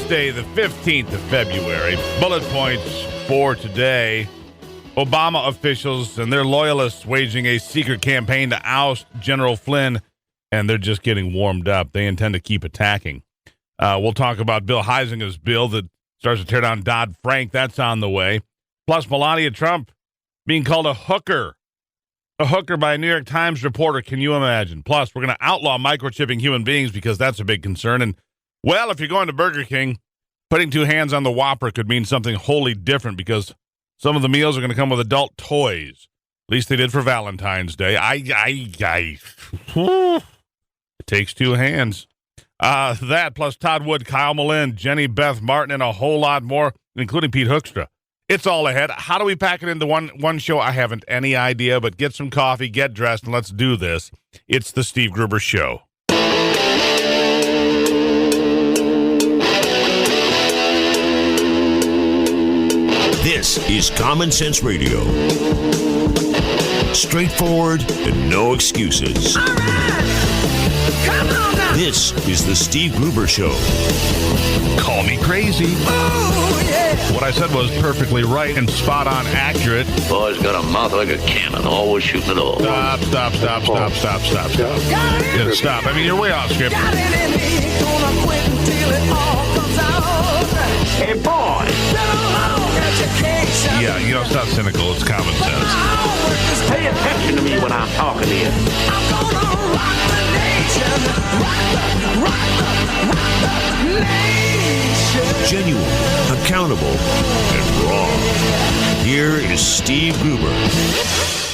Wednesday, the 15th of February. Bullet points for today. Obama officials and their loyalists waging a secret campaign to oust General Flynn, and they're just getting warmed up. They intend to keep attacking. We'll talk about Bill Heisinger's bill that starts to tear down Dodd-Frank. That's on the way. Plus, Melania Trump being called a hooker. A hooker by a New York Times reporter. Can you imagine? Plus, we're going to outlaw microchipping human beings because that's a big concern. And, well, if you're going to Burger King, putting two hands on the Whopper could mean something wholly different because some of the meals are going to come with adult toys. At least they did for Valentine's Day. It takes two hands. That plus Todd Wood, Kyle Melinn, Jenny, Beth, Martin, and a whole lot more, including Pete Hoekstra. It's all ahead. How do we pack it into one show? I haven't any idea, but get some coffee, get dressed, and let's do this. It's the Steve Gruber Show. This is Common Sense Radio. Straightforward and no excuses. All right. Come on now. This is the Steve Gruber Show. Call me crazy. Oh, yeah. What I said was perfectly right and spot on accurate. Boy's got a mouth like a cannon, always shooting it all. Stop. Got it. Yeah, stop. I mean, you're way off script. Got it in me. Gonna quit until it all comes out. Hey, boy. Been a long education. Yeah, it's not cynical. It's common sense. Pay attention to me when I'm talking to you. I'm gonna rock the nation. Rock the nation. Genuine, accountable, and raw. Here is Steve Gruber.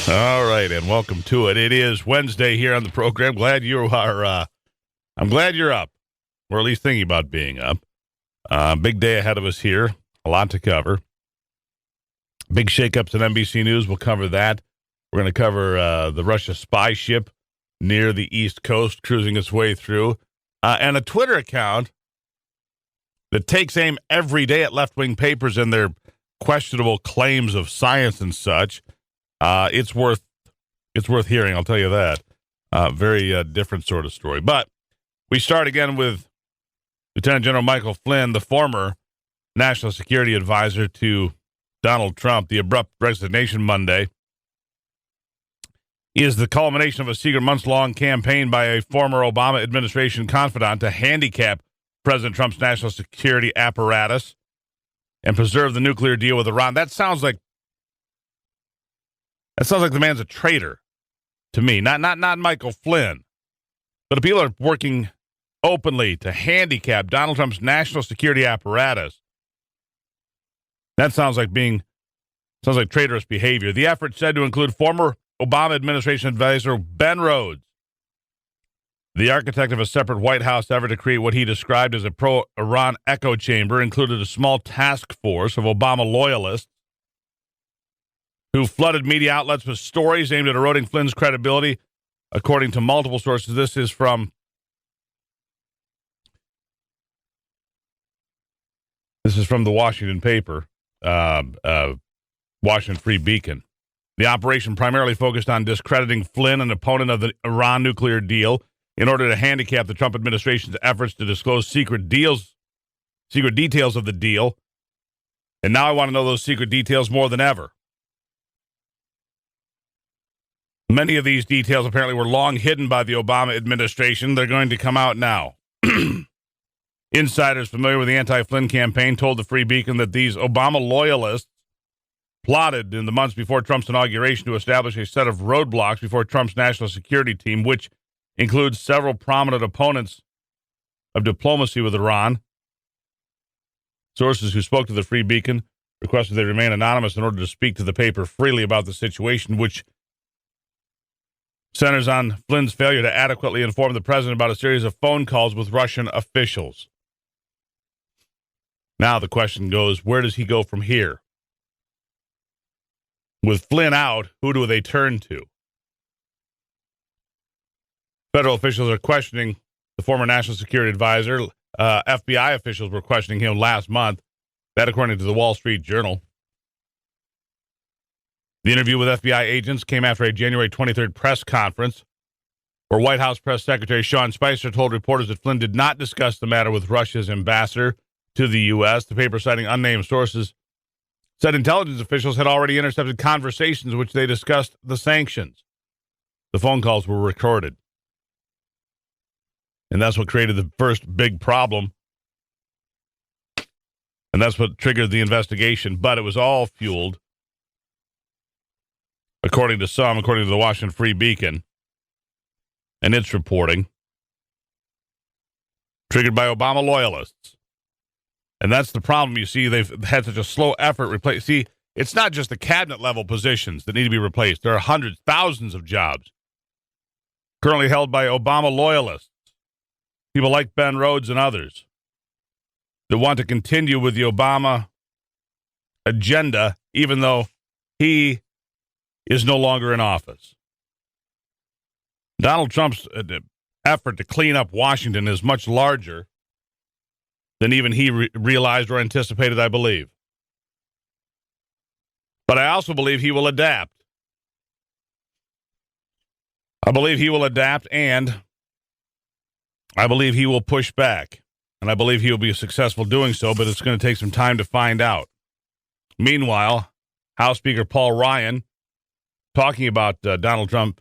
All right, and welcome to it. It is Wednesday here on the program. Glad you are. I'm glad you're up, or at least thinking about being up. Big day ahead of us here. A lot to cover. Big shakeups at NBC News. We'll cover that. We're going to cover the Russia spy ship near the East Coast cruising its way through, and a Twitter account that takes aim every day at left-wing papers and their questionable claims of science and such. It's worth hearing, I'll tell you that. Very different sort of story. But we start again with Lieutenant General Michael Flynn, the former National Security Advisor to Donald Trump. The abrupt resignation Monday is the culmination of a secret months-long campaign by a former Obama administration confidant to handicap President Trump's national security apparatus and preserve the nuclear deal with Iran. That sounds like the man's a traitor to me. Not Michael Flynn. But if people are working openly to handicap Donald Trump's national security apparatus, that sounds like traitorous behavior. The effort said to include former Obama administration advisor Ben Rhodes, the architect of a separate White House effort to create what he described as a pro-Iran echo chamber, included a small task force of Obama loyalists who flooded media outlets with stories aimed at eroding Flynn's credibility. According to multiple sources, this is from the Washington paper, Washington Free Beacon. The operation primarily focused on discrediting Flynn, an opponent of the Iran nuclear deal, in order to handicap the Trump administration's efforts to disclose secret details of the deal. And now I want to know those secret details more than ever. Many of these details apparently were long hidden by the Obama administration. They're going to come out now. Insiders familiar with the anti-Flynn campaign told the Free Beacon that these Obama loyalists plotted in the months before Trump's inauguration to establish a set of roadblocks before Trump's national security team, which includes several prominent opponents of diplomacy with Iran. Sources who spoke to the Free Beacon requested they remain anonymous in order to speak to the paper freely about the situation, which centers on Flynn's failure to adequately inform the president about a series of phone calls with Russian officials. Now the question goes, where does he go from here? With Flynn out, who do they turn to? Federal officials are questioning the former national security advisor. FBI officials were questioning him last month. That according to the Wall Street Journal. The interview with FBI agents came after a January 23rd press conference where White House Press Secretary Sean Spicer told reporters that Flynn did not discuss the matter with Russia's ambassador to the U.S. The paper, citing unnamed sources, said intelligence officials had already intercepted conversations in which they discussed the sanctions. The phone calls were recorded. And that's what created the first big problem. And that's what triggered the investigation. But it was all fueled, according to the Washington Free Beacon and its reporting, triggered by Obama loyalists. And that's the problem. You see, they've had such a slow effort See, it's not just the cabinet level positions that need to be replaced. There are hundreds, thousands of jobs currently held by Obama loyalists, people like Ben Rhodes and others that want to continue with the Obama agenda, even though he is no longer in office. Donald Trump's effort to clean up Washington is much larger than even he realized or anticipated, I believe. But I also believe he will adapt. I believe he will adapt, and I believe he will push back. And I believe he will be successful doing so, but it's going to take some time to find out. Meanwhile, House Speaker Paul Ryan, talking about Donald Trump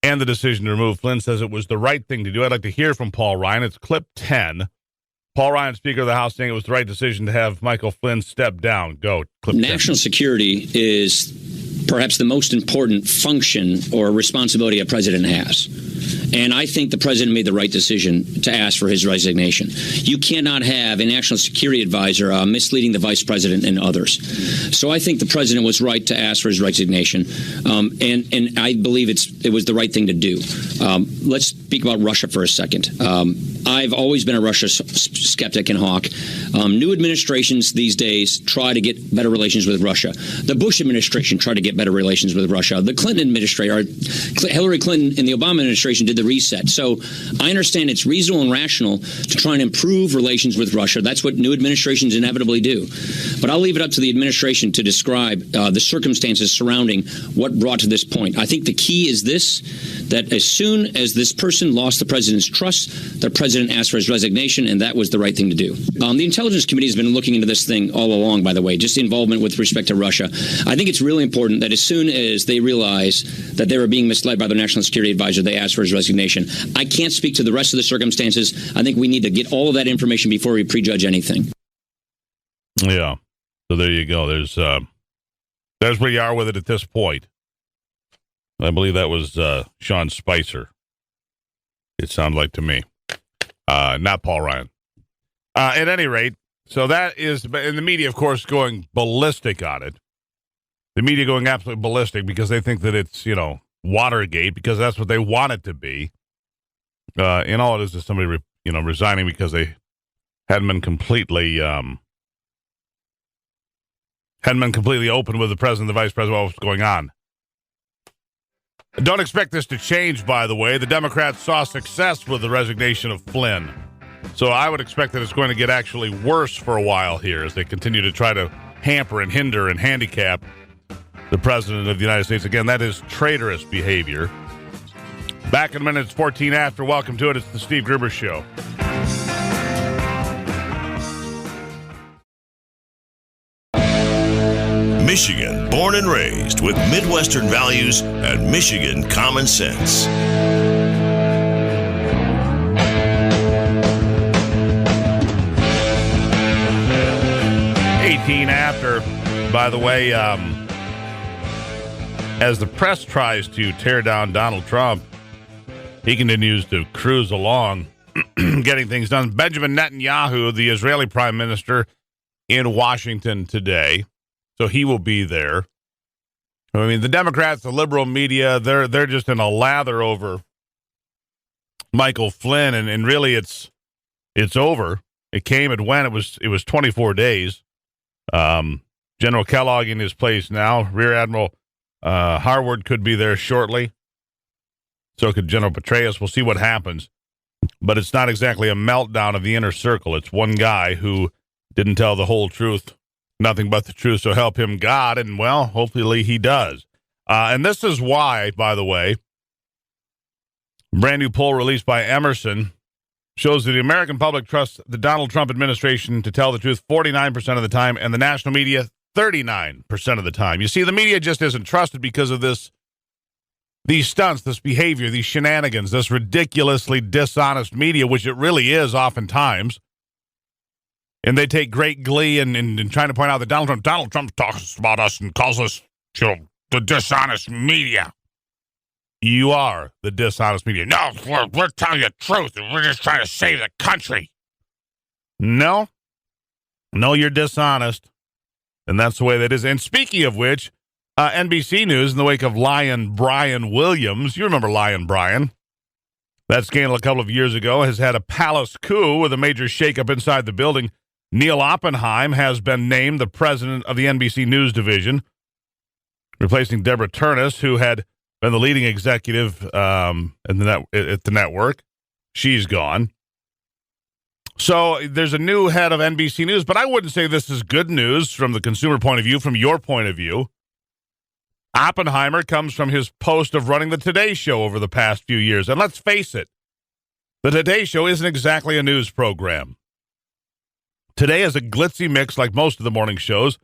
and the decision to remove Flynn, says it was the right thing to do. I'd like to hear from Paul Ryan. It's clip 10. Paul Ryan, Speaker of the House, saying it was the right decision to have Michael Flynn step down. Go. Clip 10. National security is perhaps the most important function or responsibility a president has. And I think the president made the right decision to ask for his resignation. You cannot have a national security advisor misleading the vice president and others. So I think the president was right to ask for his resignation. And I believe it was the right thing to do. Let's speak about Russia for a second. I've always been a Russia skeptic and hawk. New administrations these days try to get better relations with Russia. The Bush administration tried to get better relations with Russia. The Clinton administration, Hillary Clinton and the Obama administration did the reset. So I understand it's reasonable and rational to try and improve relations with Russia. That's what new administrations inevitably do. But I'll leave it up to the administration to describe the circumstances surrounding what brought to this point. I think the key is this, that as soon as this person lost the president's trust, the president asked for his resignation, and that was the right thing to do. The Intelligence Committee has been looking into this thing all along, by the way, just involvement with respect to Russia. I think it's really important that as soon as they realize that they were being misled by their national security advisor, they asked for his resignation. I can't speak to the rest of the circumstances. I think we need to get all of that information before we prejudge anything. Yeah. So there you go. There's where you are with it at this point. I believe that was Sean Spicer. It sounded like to me. Not Paul Ryan. At any rate, so that is, and the media, of course, going ballistic on it. The media going absolutely ballistic because they think that it's, Watergate, because that's what they want it to be. And all it is somebody, resigning because they hadn't been completely open with the president, the vice president, what was going on. Don't expect this to change, by the way. The Democrats saw success with the resignation of Flynn. So I would expect that it's going to get actually worse for a while here as they continue to try to hamper and hinder and handicap the president of the United States. Again, that is traitorous behavior. Back in a minute, it's 14 after. Welcome to it. It's the Steve Gruber Show. Michigan, born and raised with Midwestern values and Michigan common sense. 18 after, by the way, as the press tries to tear down Donald Trump, he continues to cruise along, getting things done. Benjamin Netanyahu, the Israeli prime minister, in Washington today. So he will be there. I mean, the Democrats, the liberal media, they're just in a lather over Michael Flynn, and really it's over. It came, it went. It was 24 days. General Kellogg in his place now. Rear Admiral Harward could be there shortly. So could General Petraeus. We'll see what happens. But it's not exactly a meltdown of the inner circle. It's one guy who didn't tell the whole truth, nothing but the truth, so help him God, and, well, hopefully he does. And this is why, by the way, brand new poll released by Emerson shows that the American public trusts the Donald Trump administration to tell the truth 49% of the time, and the national media 39% of the time. You see, the media just isn't trusted because of these stunts, this behavior, these shenanigans, this ridiculously dishonest media, which it really is oftentimes. And they take great glee in trying to point out that Donald Trump talks about us and calls us, the dishonest media. You are the dishonest media. No, we're telling you the truth, and we're just trying to save the country. No, you're dishonest, and that's the way that is. And speaking of which, NBC News, in the wake of Lion Brian Williams, you remember Lion Brian, that scandal a couple of years ago, has had a palace coup with a major shakeup inside the building. Neil Oppenheim has been named the president of the NBC News division, replacing Deborah Turnus, who had been the leading executive at the network. She's gone. So there's a new head of NBC News, but I wouldn't say this is good news from the consumer point of view, from your point of view. Oppenheimer comes from his post of running the Today Show over the past few years. And let's face it, the Today Show isn't exactly a news program. Today is a glitzy mix, like most of the morning shows,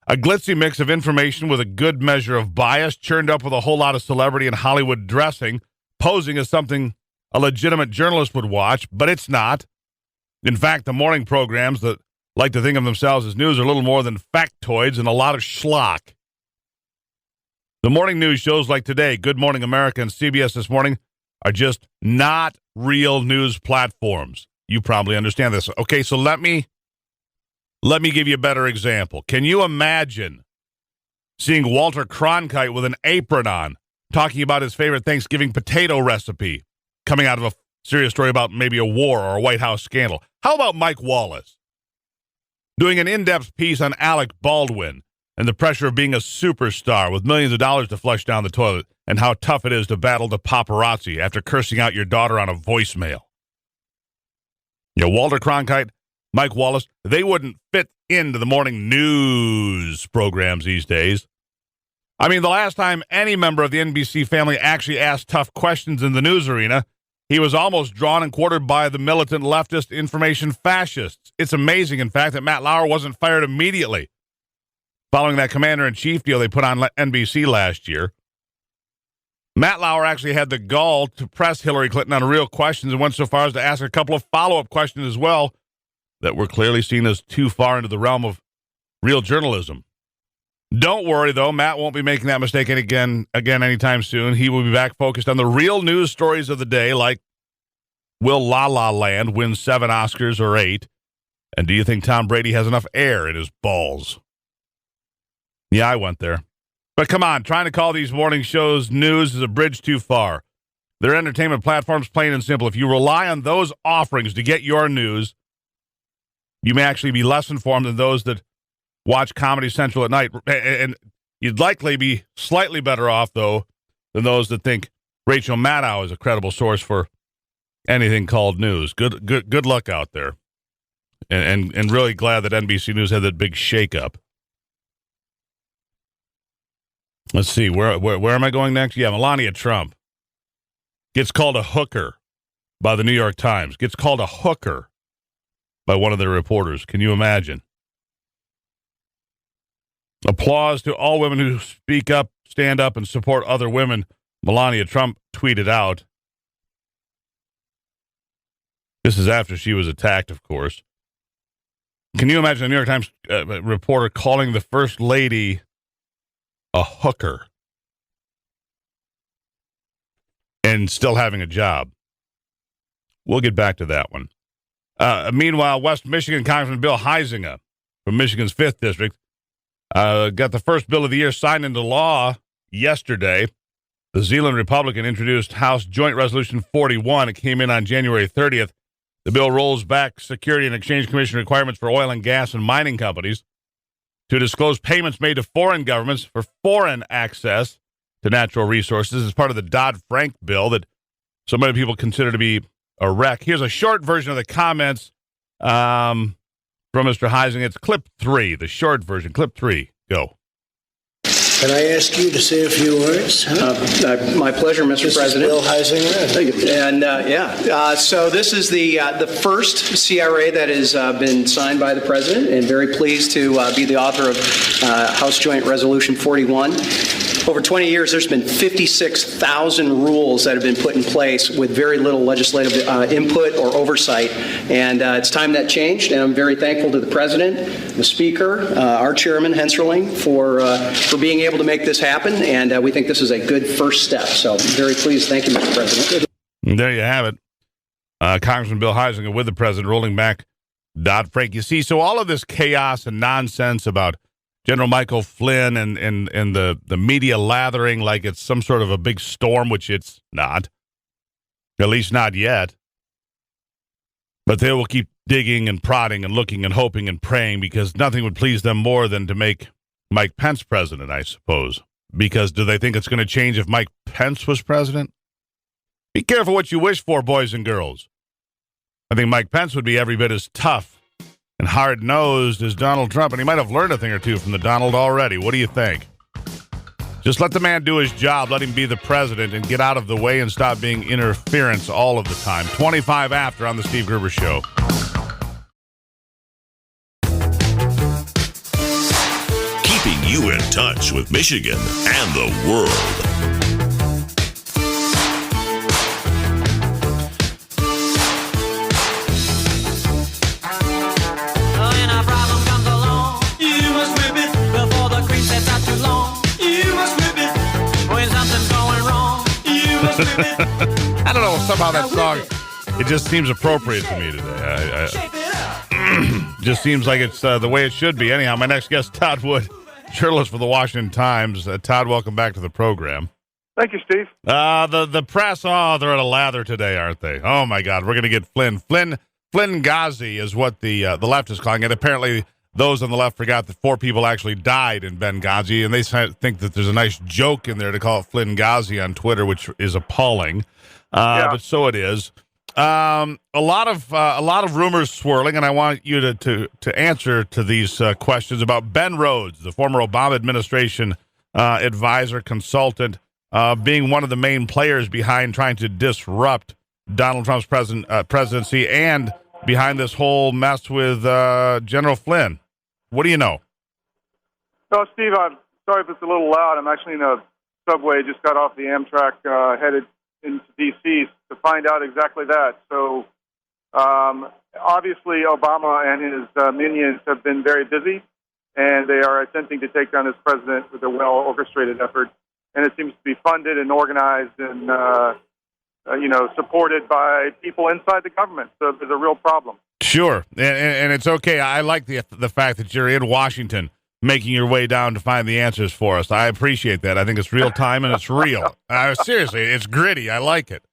a glitzy mix of information with a good measure of bias, churned up with a whole lot of celebrity and Hollywood dressing, posing as something a legitimate journalist would watch, but it's not. In fact, the morning programs that like to think of themselves as news are little more than factoids and a lot of schlock. The morning news shows like Today, Good Morning America, and CBS This Morning are just not real news platforms. You probably understand this. Okay, so let me give you a better example. Can you imagine seeing Walter Cronkite with an apron on, talking about his favorite Thanksgiving potato recipe, coming out of a serious story about maybe a war or a White House scandal? How about Mike Wallace doing an in-depth piece on Alec Baldwin and the pressure of being a superstar with millions of dollars to flush down the toilet, and how tough it is to battle the paparazzi after cursing out your daughter on a voicemail? Walter Cronkite, Mike Wallace, they wouldn't fit into the morning news programs these days. I mean, the last time any member of the NBC family actually asked tough questions in the news arena, he was almost drawn and quartered by the militant leftist information fascists. It's amazing, in fact, that Matt Lauer wasn't fired immediately following that commander-in-chief deal they put on NBC last year. Matt Lauer actually had the gall to press Hillary Clinton on real questions and went so far as to ask a couple of follow-up questions as well that were clearly seen as too far into the realm of real journalism. Don't worry, though. Matt won't be making that mistake again anytime soon. He will be back focused on the real news stories of the day, like will La La Land win 7 Oscars or 8? And do you think Tom Brady has enough air in his balls? Yeah, I went there. But come on, trying to call these morning shows news is a bridge too far. They're entertainment platforms, plain and simple. If you rely on those offerings to get your news, you may actually be less informed than those that watch Comedy Central at night. And you'd likely be slightly better off, though, than those that think Rachel Maddow is a credible source for anything called news. Good luck out there. And really glad that NBC News had that big shakeup. Let's see, where am I going next? Yeah, Melania Trump gets called a hooker by the New York Times. Gets called a hooker by one of their reporters. Can you imagine? Applause to all women who speak up, stand up, and support other women, Melania Trump tweeted out. This is after she was attacked, of course. Can you imagine a New York Times reporter calling the First Lady a hooker and still having a job? We'll get back to that one. Meanwhile, West Michigan Congressman Bill Huizenga from Michigan's 5th District got the first bill of the year signed into law yesterday. The Zeeland Republican introduced House Joint Resolution 41. It came in on January 30th. The bill rolls back Security and Exchange Commission requirements for oil and gas and mining companies to disclose payments made to foreign governments for foreign access to natural resources as part of the Dodd-Frank bill that so many people consider to be a wreck. Here's a short version of the comments from Mr. Huizenga. It's clip 3, the short version. Clip 3. Go. Can I ask you to say a few words? My pleasure, Mr. This President. is Bill Heisinger. Thank you. And so this is the first CRA that has been signed by the President, and very pleased to be the author of House Joint Resolution 41. Over 20 years, there's been 56,000 rules that have been put in place with very little legislative input or oversight, and it's time that changed. And I'm very thankful to the President, the Speaker, our Chairman Henserling for being able to make this happen, and we think this is a good first step. So very pleased. Thank you, Mr. President. There you have it. Congressman Bill Heisinger with the President rolling back Dodd-Frank. You see, so all of this chaos and nonsense about General Michael Flynn and the media lathering like it's some sort of a big storm, which it's not, at least not yet. But they will keep digging and prodding and looking and hoping and praying, because nothing would please them more than to make Mike Pence president, I suppose. Because do they think it's going to change if Mike Pence was president? Be careful what you wish for, boys and girls. I think Mike Pence would be every bit as tough and hard-nosed as Donald Trump, and he might have learned a thing or two from the Donald already. What do you think? Just let the man do his job. Let him be the president and get out of the way and stop being interference all of the time. 25 after on the Steve Gruber Show. Keeping you in touch with Michigan and the world. I don't know, somehow that song, it just seems appropriate to me today. Just seems like it's the way it should be. Anyhow, my next guest, Todd Wood, journalist for the Washington Times. Todd, welcome back to the program. Thank you, Steve. The press, they're at a lather today, aren't they? Oh, my God, we're going to get Flynn Ghazi is what the left is calling it. Apparently, those on the left forgot that 4 people actually died in Benghazi, and they think that there's a nice joke in there to call it Flynn Ghazi on Twitter, which is appalling. But so it is. A lot of rumors swirling, and I want you to answer to these questions about Ben Rhodes, the former Obama administration advisor, consultant, being one of the main players behind trying to disrupt Donald Trump's presidency and behind this whole mess with General Flynn. What do you know? Oh, Steve, I'm sorry if it's a little loud. I'm actually in a subway, just got off the Amtrak, headed into D.C. to find out exactly that. So, obviously, Obama and his minions have been very busy, and they are attempting to take down his president with a well-orchestrated effort. And it seems to be funded and organized and, supported by people inside the government. So there's a real problem. Sure, and it's okay. I like the fact that you're in Washington making your way down to find the answers for us. I appreciate that. I think it's real time and it's real. Seriously, it's gritty. I like it.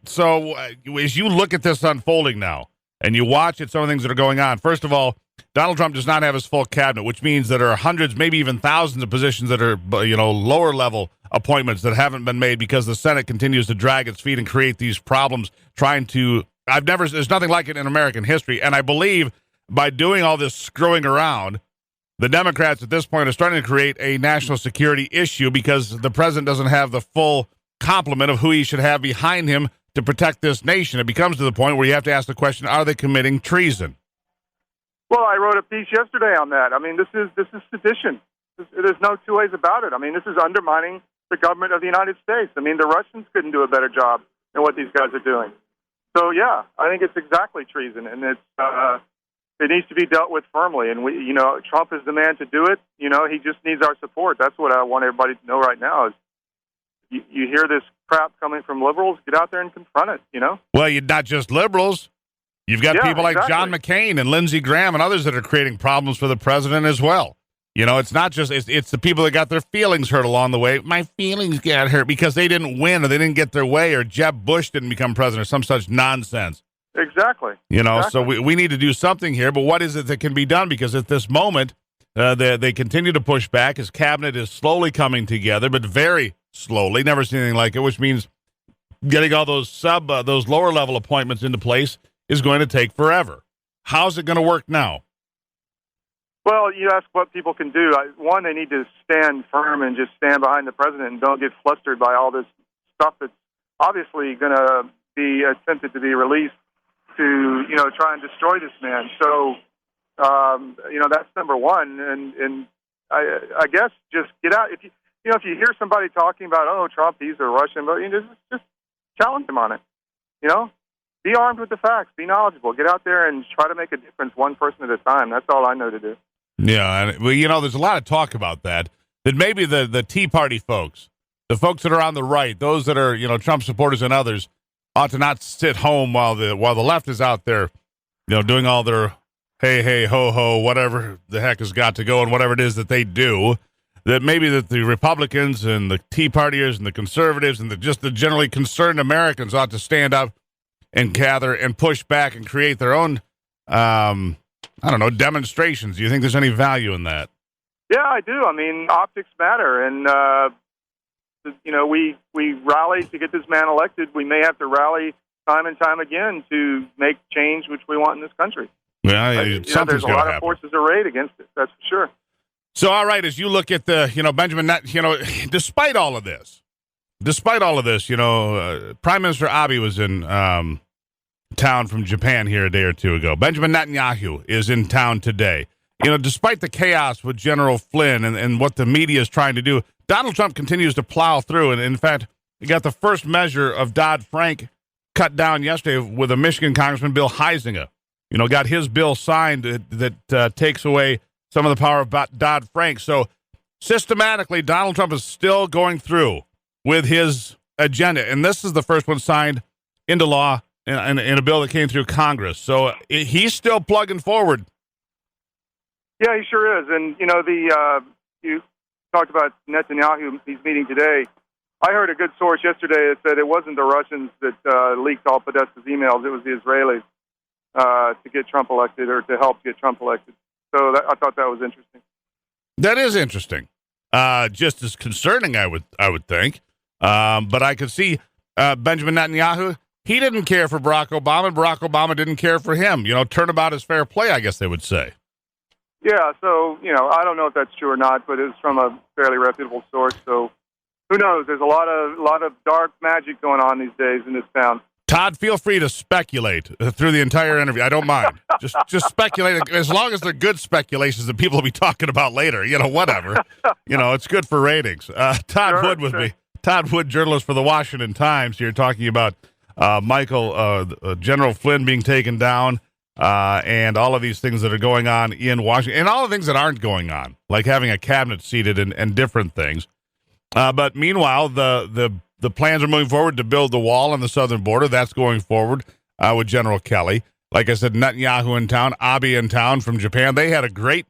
So as you look at this unfolding now and you watch it, some of the things that are going on, first of all, Donald Trump does not have his full cabinet, which means that there are hundreds, maybe even thousands of positions that are, lower level appointments that haven't been made because the Senate continues to drag its feet and create these problems trying to, there's nothing like it in American history. And I believe by doing all this screwing around, the Democrats at this point are starting to create a national security issue because the president doesn't have the full complement of who he should have behind him to protect this nation. It becomes to the point where you have to ask the question, are they committing treason? Well, I wrote a piece yesterday on that. I mean, this is sedition. There's no two ways about it. I mean, this is undermining the government of the United States. I mean, the Russians couldn't do a better job than what these guys are doing. So, yeah, I think it's exactly treason, and it needs to be dealt with firmly. And Trump is the man to do it. He just needs our support. That's what I want everybody to know right now. Is you hear this crap coming from liberals, get out there and confront it. Well, you're not just liberals. You've got people like John McCain and Lindsey Graham and others that are creating problems for the president as well. It's not just, it's the people that got their feelings hurt along the way. My feelings got hurt because they didn't win or they didn't get their way or Jeb Bush didn't become president or some such nonsense. Exactly. So we need to do something here, but what is it that can be done? Because at this moment, they continue to push back. His cabinet is slowly coming together, but very slowly. Never seen anything like it, which means getting all those those lower level appointments into place is going to take forever. How's it going to work now? Well, you ask what people can do. One, they need to stand firm and just stand behind the president and don't get flustered by all this stuff that's obviously going to be attempted to be released to, try and destroy this man. So, that's number one. And I guess just get out. If you hear somebody talking about, oh, Trump, he's a Russian, but just challenge him on it. Be armed with the facts. Be knowledgeable. Get out there and try to make a difference one person at a time. That's all I know to do. Yeah, and there's a lot of talk about that maybe the Tea Party folks, the folks that are on the right, those that are, Trump supporters and others, ought to not sit home while the left is out there, doing all their hey, ho, ho, whatever the heck has got to go and whatever it is that they do. That maybe that the Republicans and the Tea Partiers and the conservatives and just the generally concerned Americans ought to stand up and gather and push back and create their own, demonstrations. Do you think there's any value in that? Yeah, I do. I mean, optics matter. And, we rallied to get this man elected. We may have to rally time and time again to make change which we want in this country. Yeah, there's a lot of forces arrayed against it. That's for sure. So, all right, as you look at the, Benjamin Nedd, despite all of this, Prime Minister Abe was in town from Japan here a day or two ago. Benjamin Netanyahu is in town today. Despite the chaos with General Flynn and what the media is trying to do, Donald Trump continues to plow through. And in fact, he got the first measure of Dodd-Frank cut down yesterday with a Michigan Congressman, Bill Huizenga. Got his bill signed that takes away some of the power of Dodd-Frank. So systematically, Donald Trump is still going through with his agenda. And this is the first one signed into law in a bill that came through Congress. So he's still plugging forward. Yeah, he sure is. And, you talked about Netanyahu, he's meeting today. I heard a good source yesterday that said it wasn't the Russians that leaked all Podesta's emails. It was the Israelis to get Trump elected or to help get Trump elected. So I thought that was interesting. That is interesting. Just as concerning, I would think. But I could see Benjamin Netanyahu. He didn't care for Barack Obama, and Barack Obama didn't care for him. Turnabout is fair play, I guess they would say. Yeah, so, I don't know if that's true or not, but it's from a fairly reputable source. So who knows? There's a lot of dark magic going on these days in this town. Todd, feel free to speculate through the entire interview. I don't mind. Just speculate. As long as they're good speculations that people will be talking about later, whatever. It's good for ratings. Todd Wood with me. Todd Wood, journalist for the Washington Times, here talking about General Flynn being taken down and all of these things that are going on in Washington and all the things that aren't going on, like having a cabinet seated and different things. But meanwhile, the plans are moving forward to build the wall on the southern border. That's going forward with General Kelly. Like I said, Netanyahu in town, Abe in town from Japan. They had a great,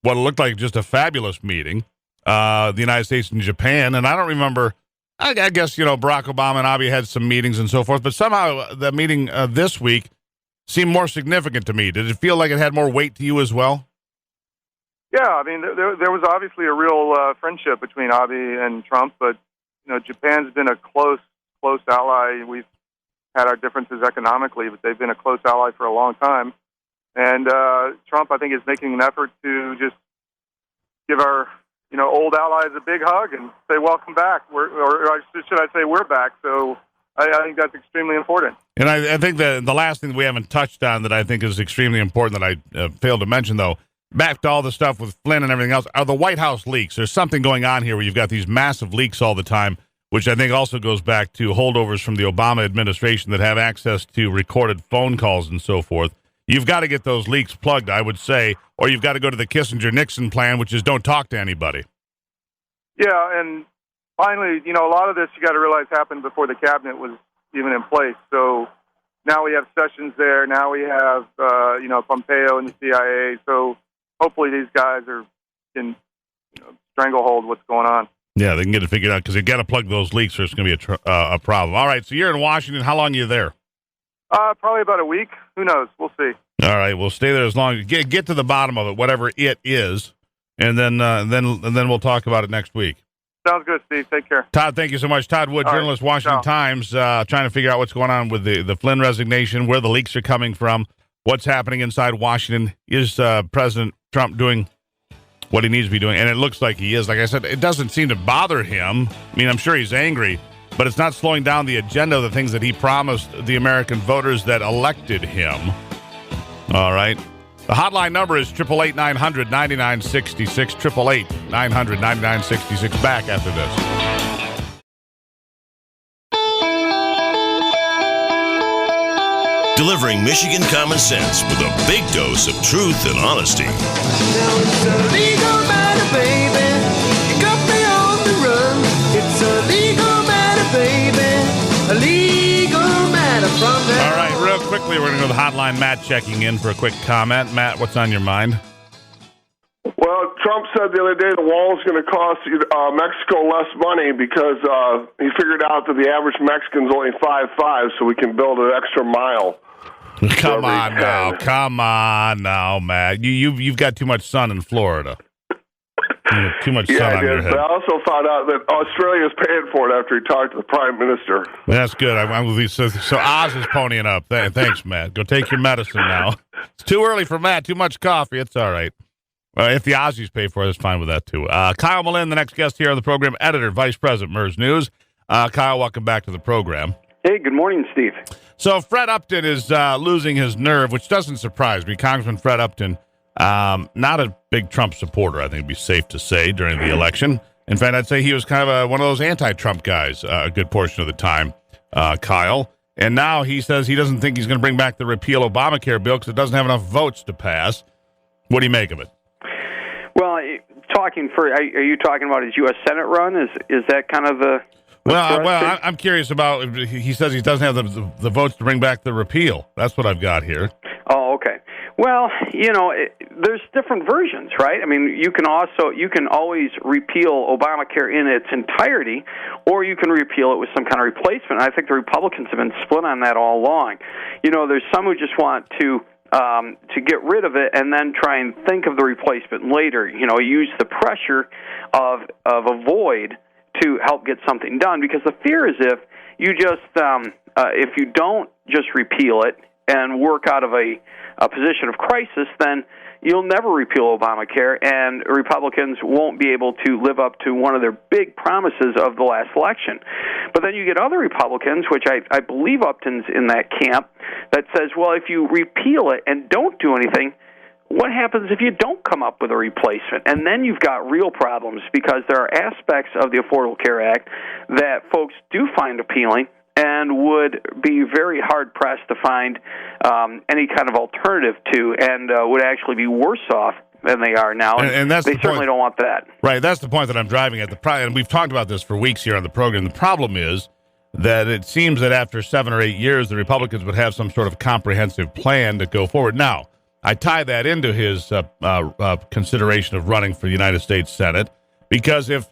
what looked like just a fabulous meeting, the United States and Japan. And I don't remember, I guess, Barack Obama and Abe had some meetings and so forth. But somehow the meeting this week seemed more significant to me. Did it feel like it had more weight to you as well? Yeah, I mean, there was obviously a real friendship between Abe and Trump, but Japan's been a close ally. We've had our differences economically, but they've been a close ally for a long time. And Trump, I think, is making an effort to just give our old allies a big hug and say, welcome back. Or should I say we're back? So I think that's extremely important. And I think the last thing we haven't touched on that I think is extremely important that I failed to mention, though, back to all the stuff with Flynn and everything else, are the White House leaks. There's something going on here where you've got these massive leaks all the time, which I think also goes back to holdovers from the Obama administration that have access to recorded phone calls and so forth. You've got to get those leaks plugged, I would say, or you've got to go to the Kissinger-Nixon plan, which is don't talk to anybody. Yeah, and finally, a lot of this you got to realize happened before the cabinet was even in place. So now we have Sessions there. Now we have, Pompeo and the CIA. So hopefully these guys can stranglehold what's going on. Yeah, they can get it figured out because they got to plug those leaks or it's going to be a problem. All right, so you're in Washington. How long are you there? Probably about a week. Who knows? We'll see. All right, we'll stay there as long as get to the bottom of it, whatever it is, and then we'll talk about it next week. Sounds good, Steve. Take care. Todd, thank you so much. Todd Wood, journalist, Washington Times, trying to figure out what's going on with the Flynn resignation, where the leaks are coming from, what's happening inside Washington. Is President Trump doing what he needs to be doing, and it looks like he is. Like I said, it doesn't seem to bother him. I mean, I'm sure he's angry, but it's not slowing down the agenda of the things that he promised the American voters that elected him. All right. The hotline number is 888-900-9966, 888-900-9966. Back after this. Delivering Michigan common sense with a big dose of truth and honesty. Now it's a legal matter, baby. You got me on the run. It's a legal matter, baby. A legal matter from there. All right, real quickly, we're going to go to the hotline. Matt checking in for a quick comment. Matt, what's on your mind? Well, Trump said the other day the wall is going to cost Mexico less money because he figured out that the average Mexican's only 5'5", so we can build an extra mile. Come on now, Matt. You've got too much sun in Florida. Too much sun on your head. But I also found out that Australia's paying for it after he talked to the Prime Minister. That's good. So Oz is ponying up. Thanks, Matt. Go take your medicine now. It's too early for Matt. Too much coffee. It's all right. If the Aussies pay for it, it's fine with that, too. Kyle Melinn, the next guest here on the program, editor, vice president, MERS News. Kyle, welcome back to the program. Hey, good morning, Steve. So Fred Upton is losing his nerve, which doesn't surprise me. Congressman Fred Upton, not a big Trump supporter, I think it'd be safe to say, during the election. In fact, I'd say he was kind of one of those anti-Trump guys a good portion of the time, Kyle. And now he says he doesn't think he's going to bring back the repeal Obamacare bill because it doesn't have enough votes to pass. What do you make of it? Well, are you talking about his U.S. Senate run? Is that kind of the... Well, I'm curious about, he says he doesn't have the votes to bring back the repeal. That's what I've got here. Oh, okay. Well, there's different versions, right? I mean, you can always repeal Obamacare in its entirety, or you can repeal it with some kind of replacement. And I think the Republicans have been split on that all along. There's some who just want to get rid of it and then try and think of the replacement later. Use the pressure of a void to help get something done, because the fear is if you don't just repeal it and work out of a position of crisis, then you'll never repeal Obamacare, and Republicans won't be able to live up to one of their big promises of the last election. But then you get other Republicans, which I believe Upton's in that camp, that says, well, if you repeal it and don't do anything, what happens if you don't come up with a replacement? And then you've got real problems, because there are aspects of the Affordable Care Act that folks do find appealing and would be very hard-pressed to find any kind of alternative to, and would actually be worse off than they are now. And that's they certainly don't want that. Right, that's the point that I'm driving at. And we've talked about this for weeks here on the program. The problem is that it seems that after 7 or 8 years, the Republicans would have some sort of comprehensive plan to go forward. Now, I tie that into his consideration of running for the United States Senate, because if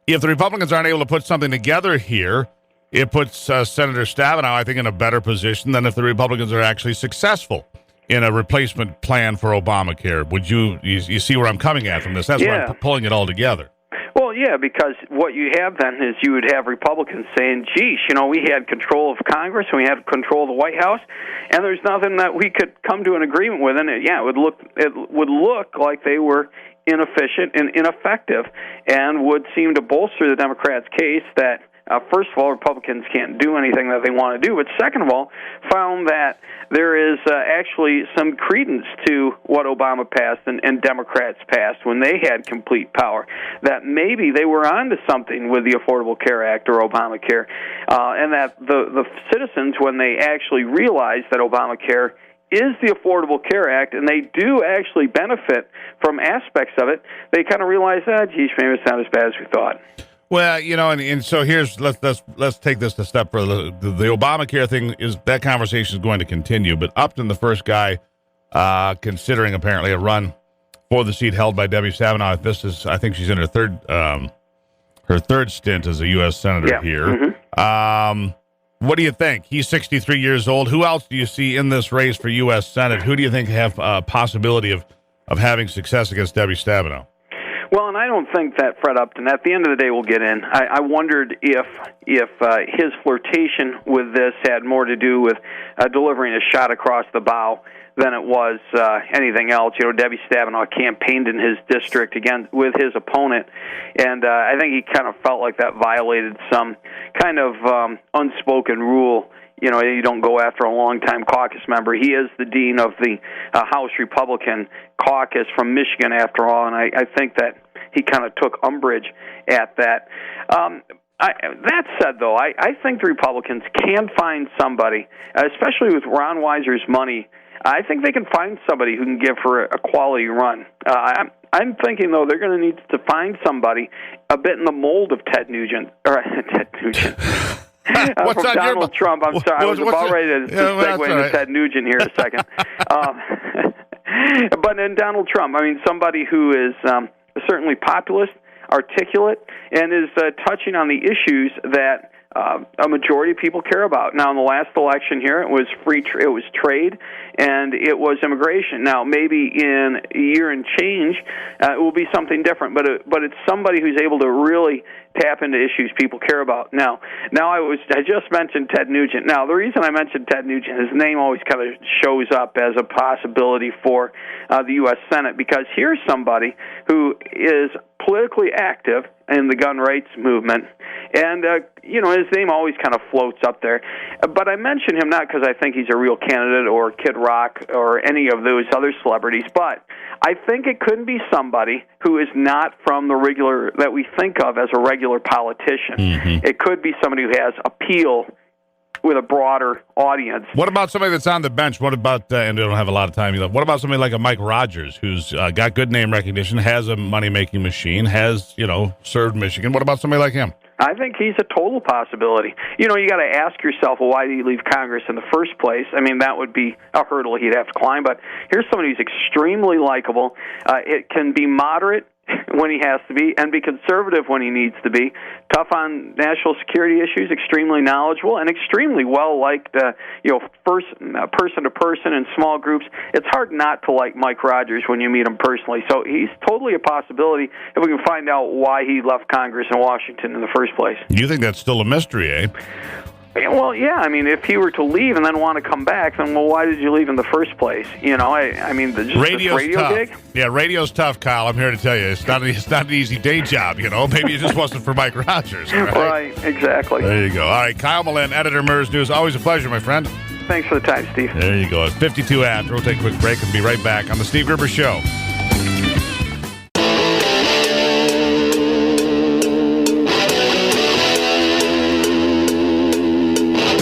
the Republicans aren't able to put something together here, it puts Senator Stabenow, I think, in a better position than if the Republicans are actually successful in a replacement plan for Obamacare. Would you see where I'm coming at from this? That's why I'm pulling it all together. Well, yeah, because what you have then is you would have Republicans saying, geez, we had control of Congress and we had control of the White House, and there's nothing that we could come to an agreement with, and it would look like they were inefficient and ineffective, and would seem to bolster the Democrats' case that, first of all, Republicans can't do anything that they want to do, but second of all, found that there is actually some credence to what Obama passed and Democrats passed when they had complete power, that maybe they were onto something with the Affordable Care Act or Obamacare, and that the citizens, when they actually realized that Obamacare is the Affordable Care Act, and they do actually benefit from aspects of it, they kind of realize that, geez, maybe it's not as bad as we thought. Well, and so here's let's take this a step further. The Obamacare thing that conversation is going to continue, but Upton, the first guy considering apparently a run for the seat held by Debbie Stabenow. I think she's in her third stint as a U.S. senator here. Mm-hmm. What do you think? He's 63 years old. Who else do you see in this race for U.S. Senate? Who do you think have a possibility of having success against Debbie Stabenow? Well, and I don't think that Fred Upton, at the end of the day, will get in. I wondered if his flirtation with this had more to do with delivering a shot across the bow than it was anything else. You know, Debbie Stabenow campaigned in his district again with his opponent, and I think he kind of felt like that violated some kind of unspoken rule. You know, you don't go after a longtime caucus member. He is the dean of the House Republican caucus from Michigan, after all, and I think that he kind of took umbrage at that. That said, though, I think the Republicans can find somebody, especially with Ron Weiser's money. I think they can find somebody who can give her a quality run. I'm thinking, though, they're going to need to find somebody a bit in the mold of Ted Nugent. What's from Donald Trump. I'm sorry, I was about ready to segue into Ted Nugent here in a second. But in Donald Trump, I mean, somebody who is certainly populist, articulate, and is touching on the issues that a majority of people care about. Now, in the last election here, it was it was trade, and it was immigration. Now, maybe in a year and change, it will be something different. But it's somebody who's able to really tap into issues people care about. Now I just mentioned Ted Nugent. Now, the reason I mentioned Ted Nugent, his name always kind of shows up as a possibility for the U.S. Senate, because here's somebody who is politically active in the gun rights movement, and his name always kind of floats up there. But I mention him not because I think he's a real candidate or Kid Rock or any of those other celebrities, but I think it could be somebody who is not from the regular, that we think of as a regular politician. Mm-hmm. It could be somebody who has appeal with a broader audience. What about somebody that's on the bench? What about, and we don't have a lot of time either, what about somebody like a Mike Rogers, who's got good name recognition, has a money-making machine, has, served Michigan? What about somebody like him? I think he's a total possibility. You got to ask yourself, well, why did he leave Congress in the first place? I mean, that would be a hurdle he'd have to climb. But here's somebody who's extremely likable. It can be moderate when he has to be, and be conservative when he needs to be. Tough on national security issues, extremely knowledgeable, and extremely well liked. Person to person in small groups. It's hard not to like Mike Rogers when you meet him personally. So he's totally a possibility if we can find out why he left Congress in Washington in the first place. You think that's still a mystery, eh? Well, yeah. I mean, if he were to leave and then want to come back, then why did you leave in the first place? I mean, just radio's this radio tough. Gig. Yeah, radio's tough, Kyle. I'm here to tell you, it's not an easy day job. Maybe it just wasn't for Mike Rogers. Right, exactly. There you go. All right, Kyle Melinn, editor, MERS News. Always a pleasure, my friend. Thanks for the time, Steve. There you go. It's 52 after. We'll take a quick break and be right back on the Steve Gruber Show.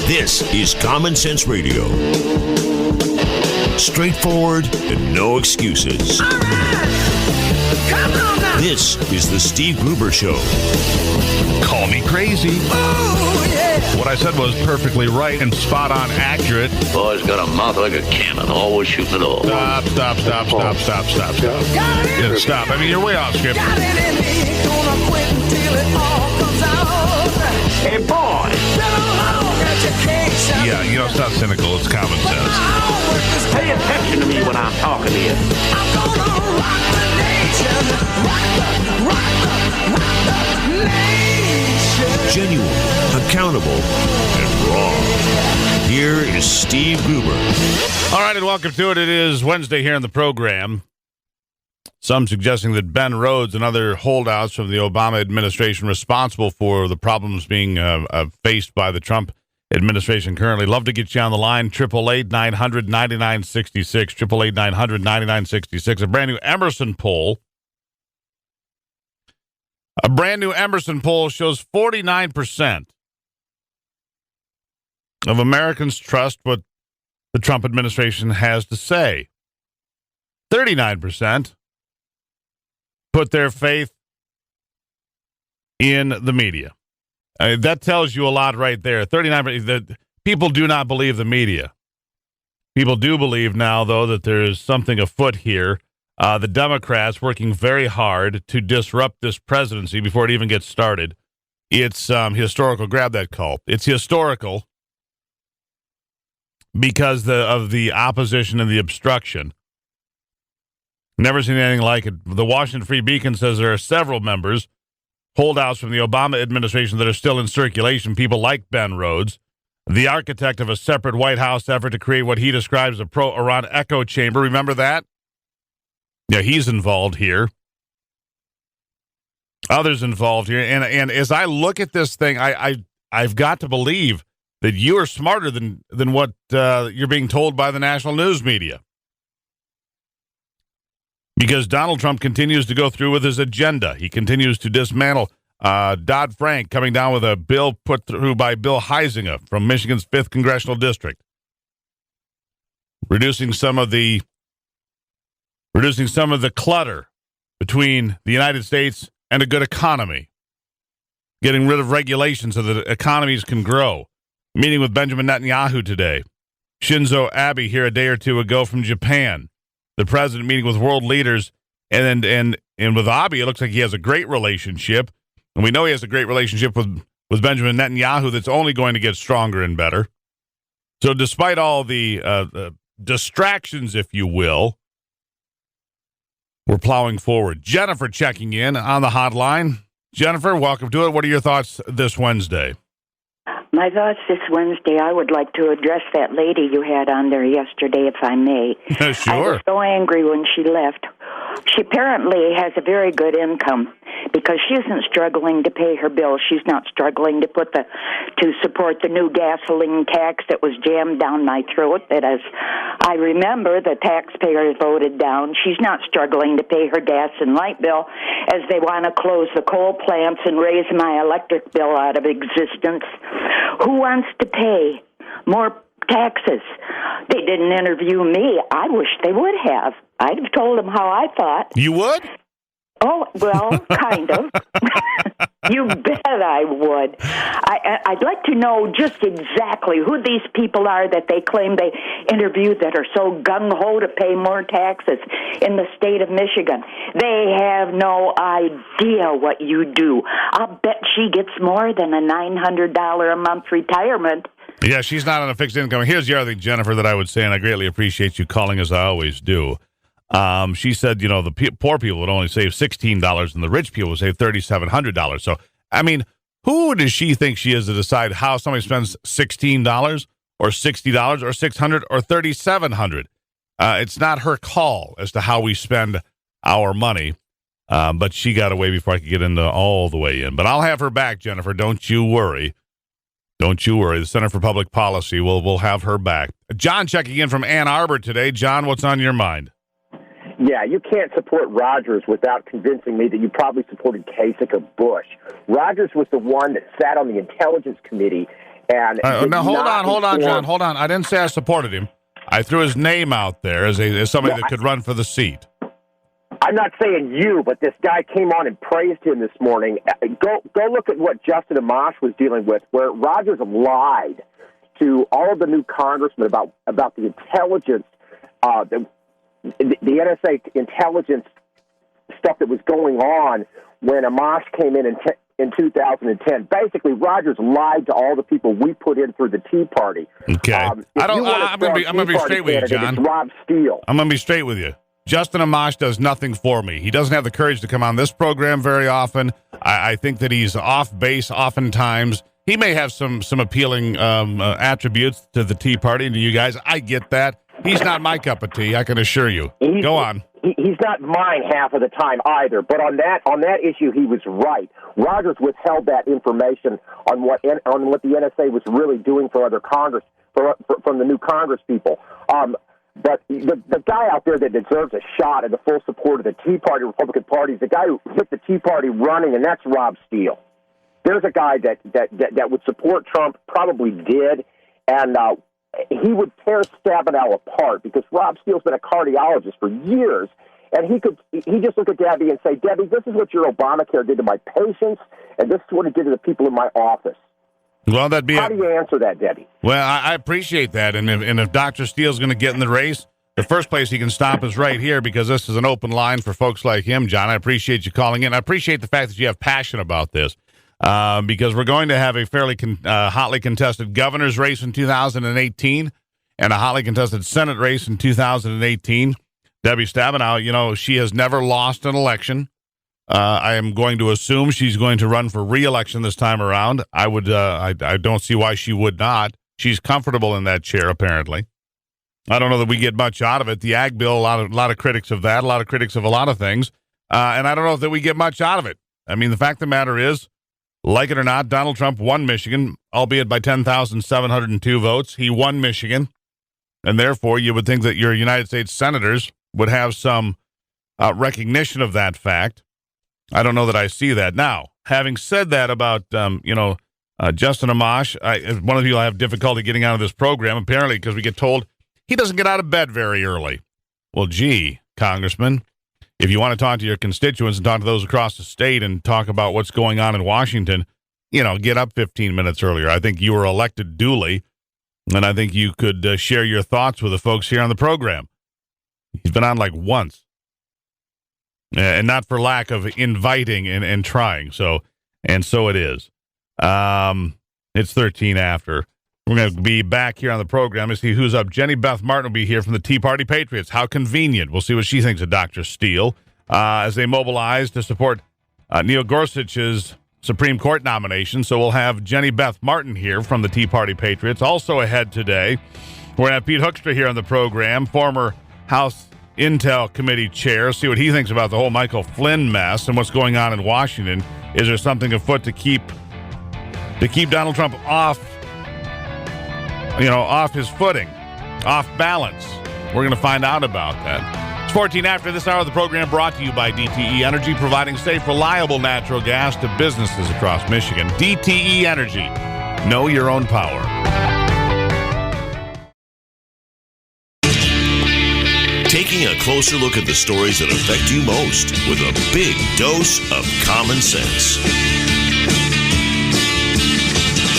This is Common Sense Radio. Straightforward and no excuses. All right. Come on now. This is the Steve Gruber Show. Call me crazy. Oh, yeah. What I said was perfectly right and spot on accurate. Boy's got a mouth like a cannon, always shooting it all. Stop. Yeah, stop. I mean, you're way off script. Got it in me, gonna quit until it all comes out. Hey, boy. Yeah, it's not cynical. It's common sense. Pay attention to me when I'm talking to you. I'm gonna rock the nation. Rock the nation. Genuine, accountable, and raw. Here is Steve Gruber. All right, and welcome to it. It is Wednesday here in the program. Some suggesting that Ben Rhodes and other holdouts from the Obama administration responsible for the problems being faced by the Trump administration currently. Love to get you on the line. 888-900-9966. 888-900-9966. A brand new Emerson poll. Shows 49% of Americans trust what the Trump administration has to say. 39% put their faith in the media. That tells you a lot right there. 39%. People do not believe the media. People do believe now, though, that there is something afoot here. The Democrats working very hard to disrupt this presidency before it even gets started. It's historical. Grab that call. It's historical because of the opposition and the obstruction. Never seen anything like it. The Washington Free Beacon says there are several members, holdouts from the Obama administration, that are still in circulation. People like Ben Rhodes, the architect of a separate White House effort to create what he describes as a pro-Iran echo chamber. Remember that? Yeah, he's involved here. Others involved here. And as I look at this thing, I've got to believe that you are smarter than what you're being told by the national news media. Because Donald Trump continues to go through with his agenda. He continues to dismantle Dodd-Frank, coming down with a bill put through by Bill Huizenga from Michigan's 5th Congressional District. Reducing some of the clutter between the United States and a good economy. Getting rid of regulations so that economies can grow. Meeting with Benjamin Netanyahu today. Shinzo Abe here a day or two ago from Japan. The president meeting with world leaders. And with Abe, it looks like he has a great relationship. And we know he has a great relationship with Benjamin Netanyahu that's only going to get stronger and better. So despite all the distractions, if you will, we're plowing forward. Jennifer checking in on the hotline. Jennifer, welcome to it. What are your thoughts this Wednesday? My thoughts this Wednesday, I would like to address that lady you had on there yesterday, if I may. Sure. I was so angry when she left. She apparently has a very good income because she isn't struggling to pay her bills. She's not struggling to support the new gasoline tax that was jammed down my throat that, as I remember, the taxpayers voted down. She's not struggling to pay her gas and light bill as they want to close the coal plants and raise my electric bill out of existence. Who wants to pay more taxes? They didn't interview me. I wish they would have. I'd have told them how I thought. You would? Oh, well, kind of. You bet I would. I'd like to know just exactly who these people are that they claim they interviewed that are so gung-ho to pay more taxes in the state of Michigan. They have no idea what you do. I'll bet she gets more than a $900 a month retirement. Yeah, she's not on a fixed income. Here's the other thing, Jennifer, that I would say, and I greatly appreciate you calling as I always do. She said, the poor people would only save $16 and the rich people would save $3,700. So, I mean, who does she think she is to decide how somebody spends $16 or $60 or $600 or $3,700? It's not her call as to how we spend our money. But she got away before I could get into all the way in. But I'll have her back, Jennifer. Don't you worry. Don't you worry. The Center for Public Policy will have her back. John checking in from Ann Arbor today. John, what's on your mind? Yeah, you can't support Rogers without convincing me that you probably supported Kasich or Bush. Rogers was the one that sat on the Intelligence Committee and... now, hold on, John. Hold on. I didn't say I supported him. I threw his name out there as somebody that could run for the seat. I'm not saying you, but this guy came on and praised him this morning. Go look at what Justin Amash was dealing with, where Rogers lied to all of the new congressmen about the intelligence, the NSA intelligence stuff that was going on when Amash came in 2010. Basically, Rogers lied to all the people we put in through the Tea Party. Okay, I'm gonna be straight with you, John. Rob Steele. I'm gonna be straight with you. Justin Amash does nothing for me. He doesn't have the courage to come on this program very often. I think that he's off base oftentimes. He may have some appealing attributes to the Tea Party and to you guys. I get that. He's not my cup of tea, I can assure you. Go on. He's not mine half of the time either. But on that issue, he was right. Rogers withheld that information on what the NSA was really doing for other Congress, from the new Congress people. But the guy out there that deserves a shot at the full support of the Tea Party, Republican Party, is the guy who hit the Tea Party running, and that's Rob Steele. There's a guy that would support Trump, probably did, and he would tear Stabenow apart because Rob Steele's been a cardiologist for years, and he just look at Debbie and say, Debbie, this is what your Obamacare did to my patients, and this is what it did to the people in my office. Well, how do you answer that, Debbie? Well, I appreciate that, and if Dr. Steele's going to get in the race, the first place he can stop is right here because this is an open line for folks like him, John. I appreciate you calling in. I appreciate the fact that you have passion about this because we're going to have a fairly hotly contested governor's race in 2018 and a hotly contested Senate race in 2018. Debbie Stabenow, she has never lost an election. I am going to assume she's going to run for re-election this time around. I don't see why she would not. She's comfortable in that chair, apparently. I don't know that we get much out of it. The ag bill, a lot of critics of that, a lot of critics of a lot of things. And I don't know that we get much out of it. I mean, the fact of the matter is, like it or not, Donald Trump won Michigan, albeit by 10,702 votes. He won Michigan. And therefore, you would think that your United States senators would have some recognition of that fact. I don't know that I see that. Now, having said that about, Justin Amash, one of the people I have difficulty getting out of this program, apparently, because we get told he doesn't get out of bed very early. Well, gee, Congressman, if you want to talk to your constituents and talk to those across the state and talk about what's going on in Washington, get up 15 minutes earlier. I think you were elected duly, and I think you could share your thoughts with the folks here on the program. He's been on like once. And not for lack of inviting and trying. So it is. It's 13 after. We're going to be back here on the program to see who's up. Jenny Beth Martin will be here from the Tea Party Patriots. How convenient. We'll see what she thinks of Dr. Steele as they mobilize to support Neil Gorsuch's Supreme Court nomination. So we'll have Jenny Beth Martin here from the Tea Party Patriots. Also ahead today, we're going to have Pete Hoekstra here on the program, former House Intel Committee chair, see what he thinks about the whole Michael Flynn mess and what's going on in Washington. Is there something afoot to keep Donald Trump off his footing, off balance? We're going to find out about that. It's 14 after. This hour of the program brought to you by DTE Energy, providing safe, reliable natural gas to businesses across Michigan. DTE Energy. Know your own power. Taking a closer look at the stories that affect you most with a big dose of common sense.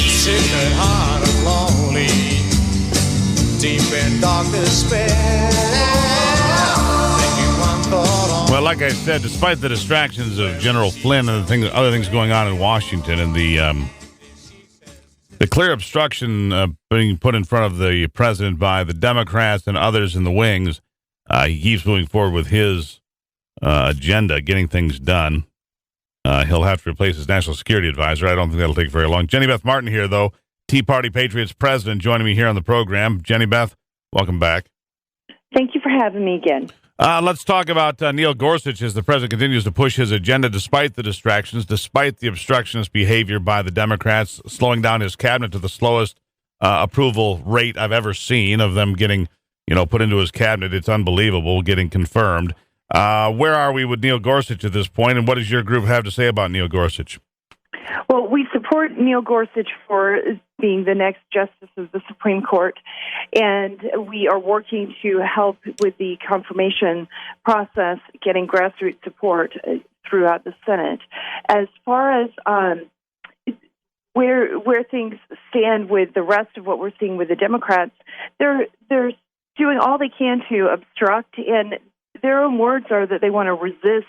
Sick at heart and lonely, deep in dark despair. Well, like I said, despite the distractions of General Flynn and other things going on in Washington and the clear obstruction being put in front of the president by the Democrats and others in the wings, he keeps moving forward with his agenda, getting things done. He'll have to replace his national security advisor. I don't think that'll take very long. Jenny Beth Martin here, though, Tea Party Patriots president, joining me here on the program. Jenny Beth, welcome back. Thank you for having me again. Let's talk about Neil Gorsuch as the president continues to push his agenda despite the distractions, despite the obstructionist behavior by the Democrats, slowing down his cabinet to the slowest approval rate I've ever seen of them getting put into his cabinet. It's unbelievable, getting confirmed. Where are we with Neil Gorsuch at this point, and what does your group have to say about Neil Gorsuch? Well, we support Neil Gorsuch for being the next justice of the Supreme Court, and we are working to help with the confirmation process, getting grassroots support throughout the Senate. As far as where things stand with the rest of what we're seeing with the Democrats, they're doing all they can to obstruct, and their own words are that they want to resist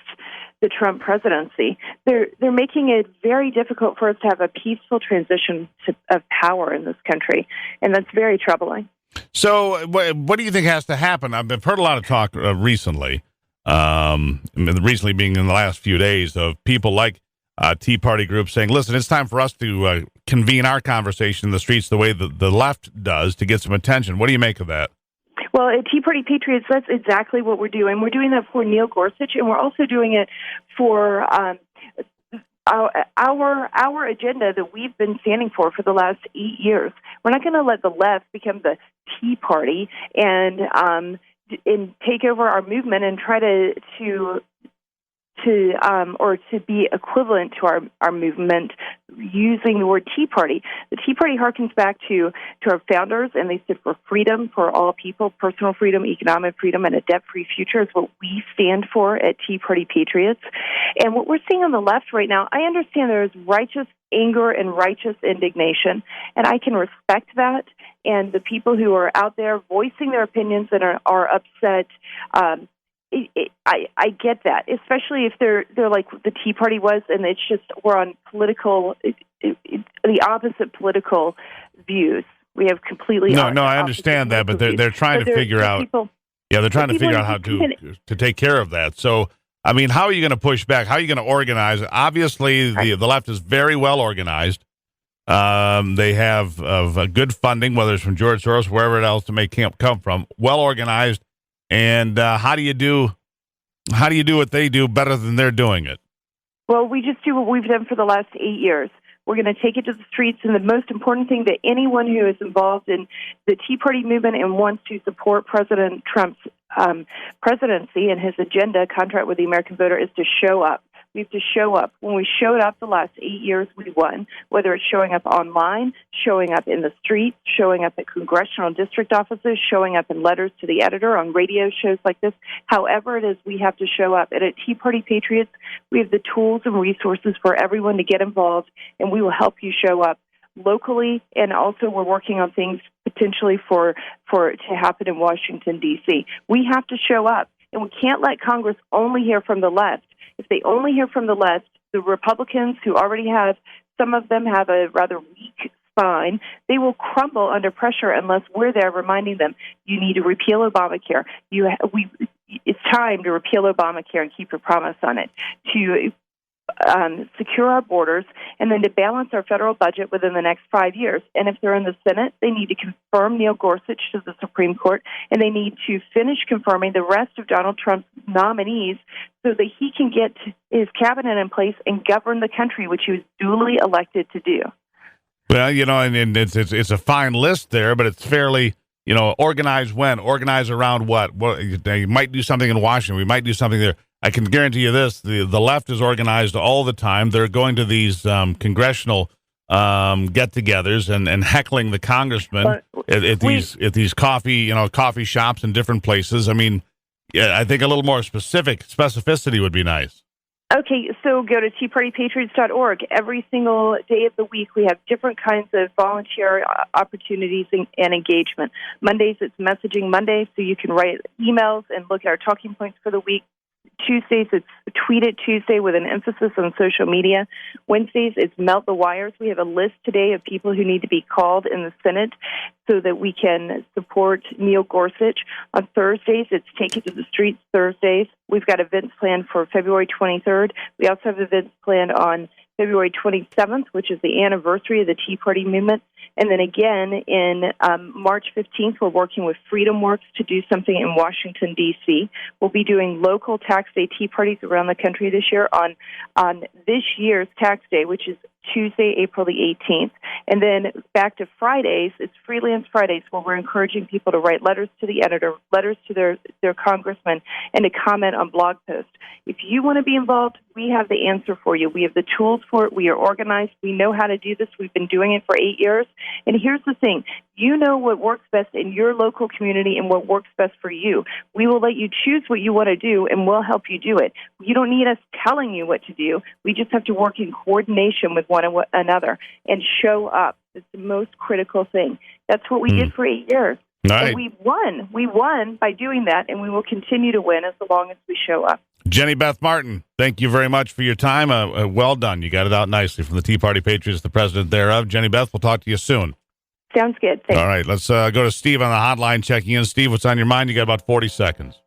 the Trump presidency. They're making it very difficult for us to have a peaceful transition of power in this country, and that's very troubling. So what do you think has to happen? I've heard a lot of talk recently being in the last few days, of people like Tea Party groups saying, listen, it's time for us to convene our conversation in the streets the way the left does to get some attention. What do you make of that? Well, at Tea Party Patriots, that's exactly what we're doing. We're doing that for Neil Gorsuch, and we're also doing it for our agenda that we've been standing for the last 8 years. We're not going to let the left become the Tea Party and take over our movement and try to be equivalent to our movement using the word Tea Party. The Tea Party harkens back to our founders, and they stood for freedom for all people, personal freedom, economic freedom, and a debt-free future is what we stand for at Tea Party Patriots. And what we're seeing on the left right now, I understand there is righteous anger and righteous indignation, and I can respect that. And the people who are out there voicing their opinions and are upset, I get that, especially if they're like the Tea Party was, and it's just we're on the opposite political views. We have completely no. I understand that, but they're trying to figure out. They're trying to figure out how to take care of that. So, I mean, how are you going to push back? How are you going to organize? Obviously, the left is very well organized. They have good funding, whether it's from George Soros, wherever else it may come from. Well organized, and how do you do what they do better than they're doing it? Well, we just do what we've done for the last 8 years. We're going to take it to the streets, and the most important thing that anyone who is involved in the Tea Party movement and wants to support President Trump's presidency and his agenda, contract with the American voter, is to show up. We have to show up. When we showed up the last 8 years, we won, whether it's showing up online, showing up in the streets, showing up at congressional district offices, showing up in letters to the editor on radio shows like this. However it is, we have to show up. And at Tea Party Patriots, we have the tools and resources for everyone to get involved, and we will help you show up locally, and also we're working on things potentially for it to happen in Washington, D.C. We have to show up, and we can't let Congress only hear from the left. If they only hear from the left, the Republicans, who already have, some of them have a rather weak spine, they will crumble under pressure unless we're there reminding them, you need to repeal Obamacare. It's time to repeal Obamacare and keep your promise on it, to secure our borders, and then to balance our federal budget within the next 5 years. And if they're in the Senate, they need to confirm Neil Gorsuch to the Supreme Court, and they need to finish confirming the rest of Donald Trump's nominees so that he can get his cabinet in place and govern the country, which he was duly elected to do. Well, and it's a fine list there, but it's fairly, organized when? Organized around what? Well, you might do something in Washington. We might do something there. I can guarantee you this: the left is organized all the time. They're going to these congressional get-togethers and heckling the congressman at these coffee shops and different places. I mean, I think a little more specificity would be nice. Okay, so go to teapartypatriots.org. Every single day of the week, we have different kinds of volunteer opportunities and engagement. Mondays, it's Messaging Monday, so you can write emails and look at our talking points for the week. Tuesdays, it's Tweet It Tuesday with an emphasis on social media. Wednesdays, it's Melt the Wires. We have a list today of people who need to be called in the Senate so that we can support Neil Gorsuch. On Thursdays, it's Take It to the Streets Thursdays. We've got events planned for February 23rd. We also have events planned on February 27th, which is the anniversary of the Tea Party movement. And then again, in March 15th, we're working with Freedom Works to do something in Washington, D.C. We'll be doing local tax day tea parties around the country this year on this year's tax day, which is Tuesday, April the 18th. And then back to Fridays, it's Freelance Fridays, where we're encouraging people to write letters to the editor, letters to their congressman, and to comment on blog posts. If you want to be involved, we have the answer for you. We have the tools for it. We are organized. We know how to do this. We've been doing it for 8 years. And here's the thing. You know what works best in your local community and what works best for you. We will let you choose what you want to do, and we'll help you do it. You don't need us telling you what to do. We just have to work in coordination with one another and show up. It's the most critical thing. That's what we did for 8 years. Right. And we won. We won by doing that, and we will continue to win as long as we show up. Jenny Beth Martin, thank you very much for your time. Well done. You got it out nicely from the Tea Party Patriots, the president thereof. Jenny Beth, we'll talk to you soon. Sounds good. Thanks. All right, let's go to Steve on the hotline checking in. Steve, what's on your mind? You got about 40 seconds.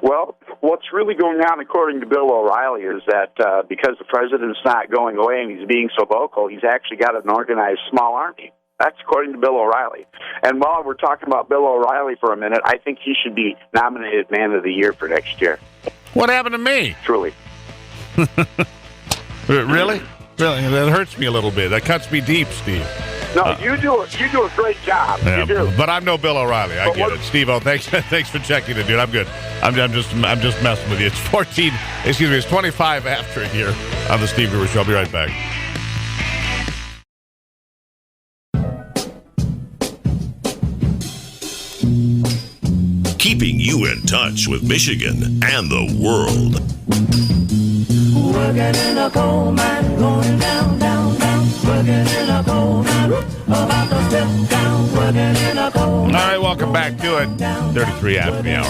Well, what's really going on, according to Bill O'Reilly, is that because the president's not going away and he's being so vocal, he's actually got an organized small army. That's according to Bill O'Reilly. And while we're talking about Bill O'Reilly for a minute, I think he should be nominated Man of the Year for next year. What happened to me? Truly. Really? Really? That hurts me a little bit. That cuts me deep, Steve. No, you do a great job. Yeah, you do. But I'm no Bill O'Reilly. I get it. Steve-O, thanks for checking in, dude. I'm good. I'm just messing with you. It's 25 after here on the Steve Gruber Show. I'll be right back. Keeping you in touch with Michigan and the world. Working in a coal mine, going down, down, down. Working in a coal mine, about to step down. Working in a coal mine. All right, welcome back to it. 33 after the hour.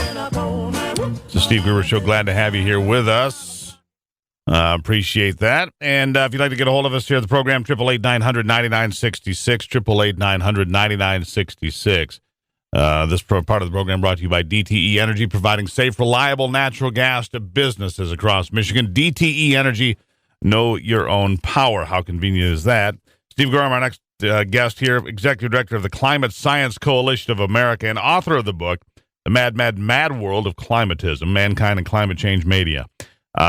It's the Steve Gruber Show. Glad to have you here with us. Appreciate that. And if you'd like to get a hold of us here at the program, 888-900-9966, 888-900-9966. This part of the program brought to you by DTE Energy, providing safe, reliable natural gas to businesses across Michigan. DTE Energy, Know Your Own Power. How convenient is that? Steve Goreham, our next guest here, Executive Director of the Climate Science Coalition of America and author of the book, The Mad, Mad, Mad World of Climatism, Mankind and Climate Change Media.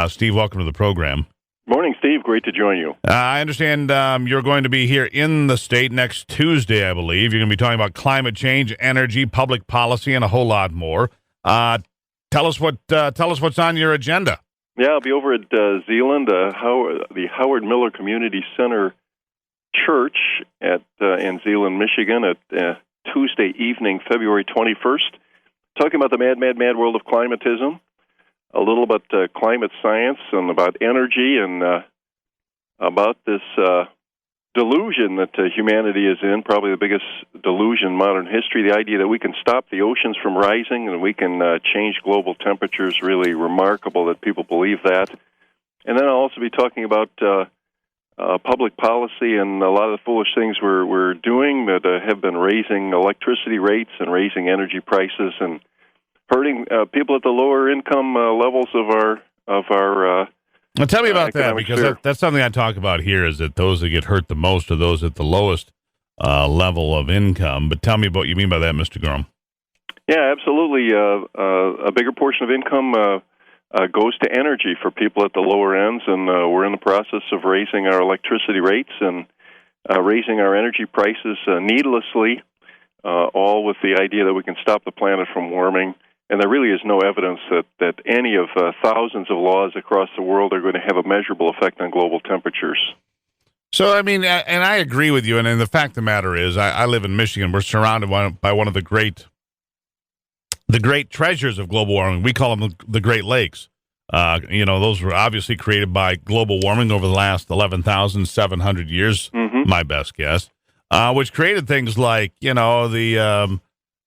Steve, welcome to the program. Morning, Steve. Great to join you. I understand you're going to be here in the state next Tuesday, I believe. You're going to be talking about climate change, energy, public policy, and a whole lot more. Tell us what's on your agenda. Yeah, I'll be over at Zeeland, the Howard Miller Community Center Church in Zeeland, Michigan, at Tuesday evening, February 21st, talking about the mad, mad, mad world of climatism, a little about climate science and about energy and about this delusion that humanity is in, probably the biggest delusion in modern history, the idea that we can stop the oceans from rising and we can change global temperatures. Really remarkable that people believe that. And then I'll also be talking about public policy and a lot of the foolish things we're doing that have been raising electricity rates and raising energy prices and hurting people at the lower income levels of our Well, tell me about that, because that's something I talk about here, is that those that get hurt the most are those at the lowest level of income. But tell me what you mean by that, Mr. Goreham. Yeah, absolutely. A bigger portion of income goes to energy for people at the lower ends, and we're in the process of raising our electricity rates and raising our energy prices needlessly, all with the idea that we can stop the planet from warming. And there really is no evidence that any of thousands of laws across the world are going to have a measurable effect on global temperatures. So, I mean, and I agree with you. And the fact of the matter is, I live in Michigan. We're surrounded by one of the great treasures of global warming. We call them the Great Lakes. Those were obviously created by global warming over the last 11,700 years, my best guess, which created things like,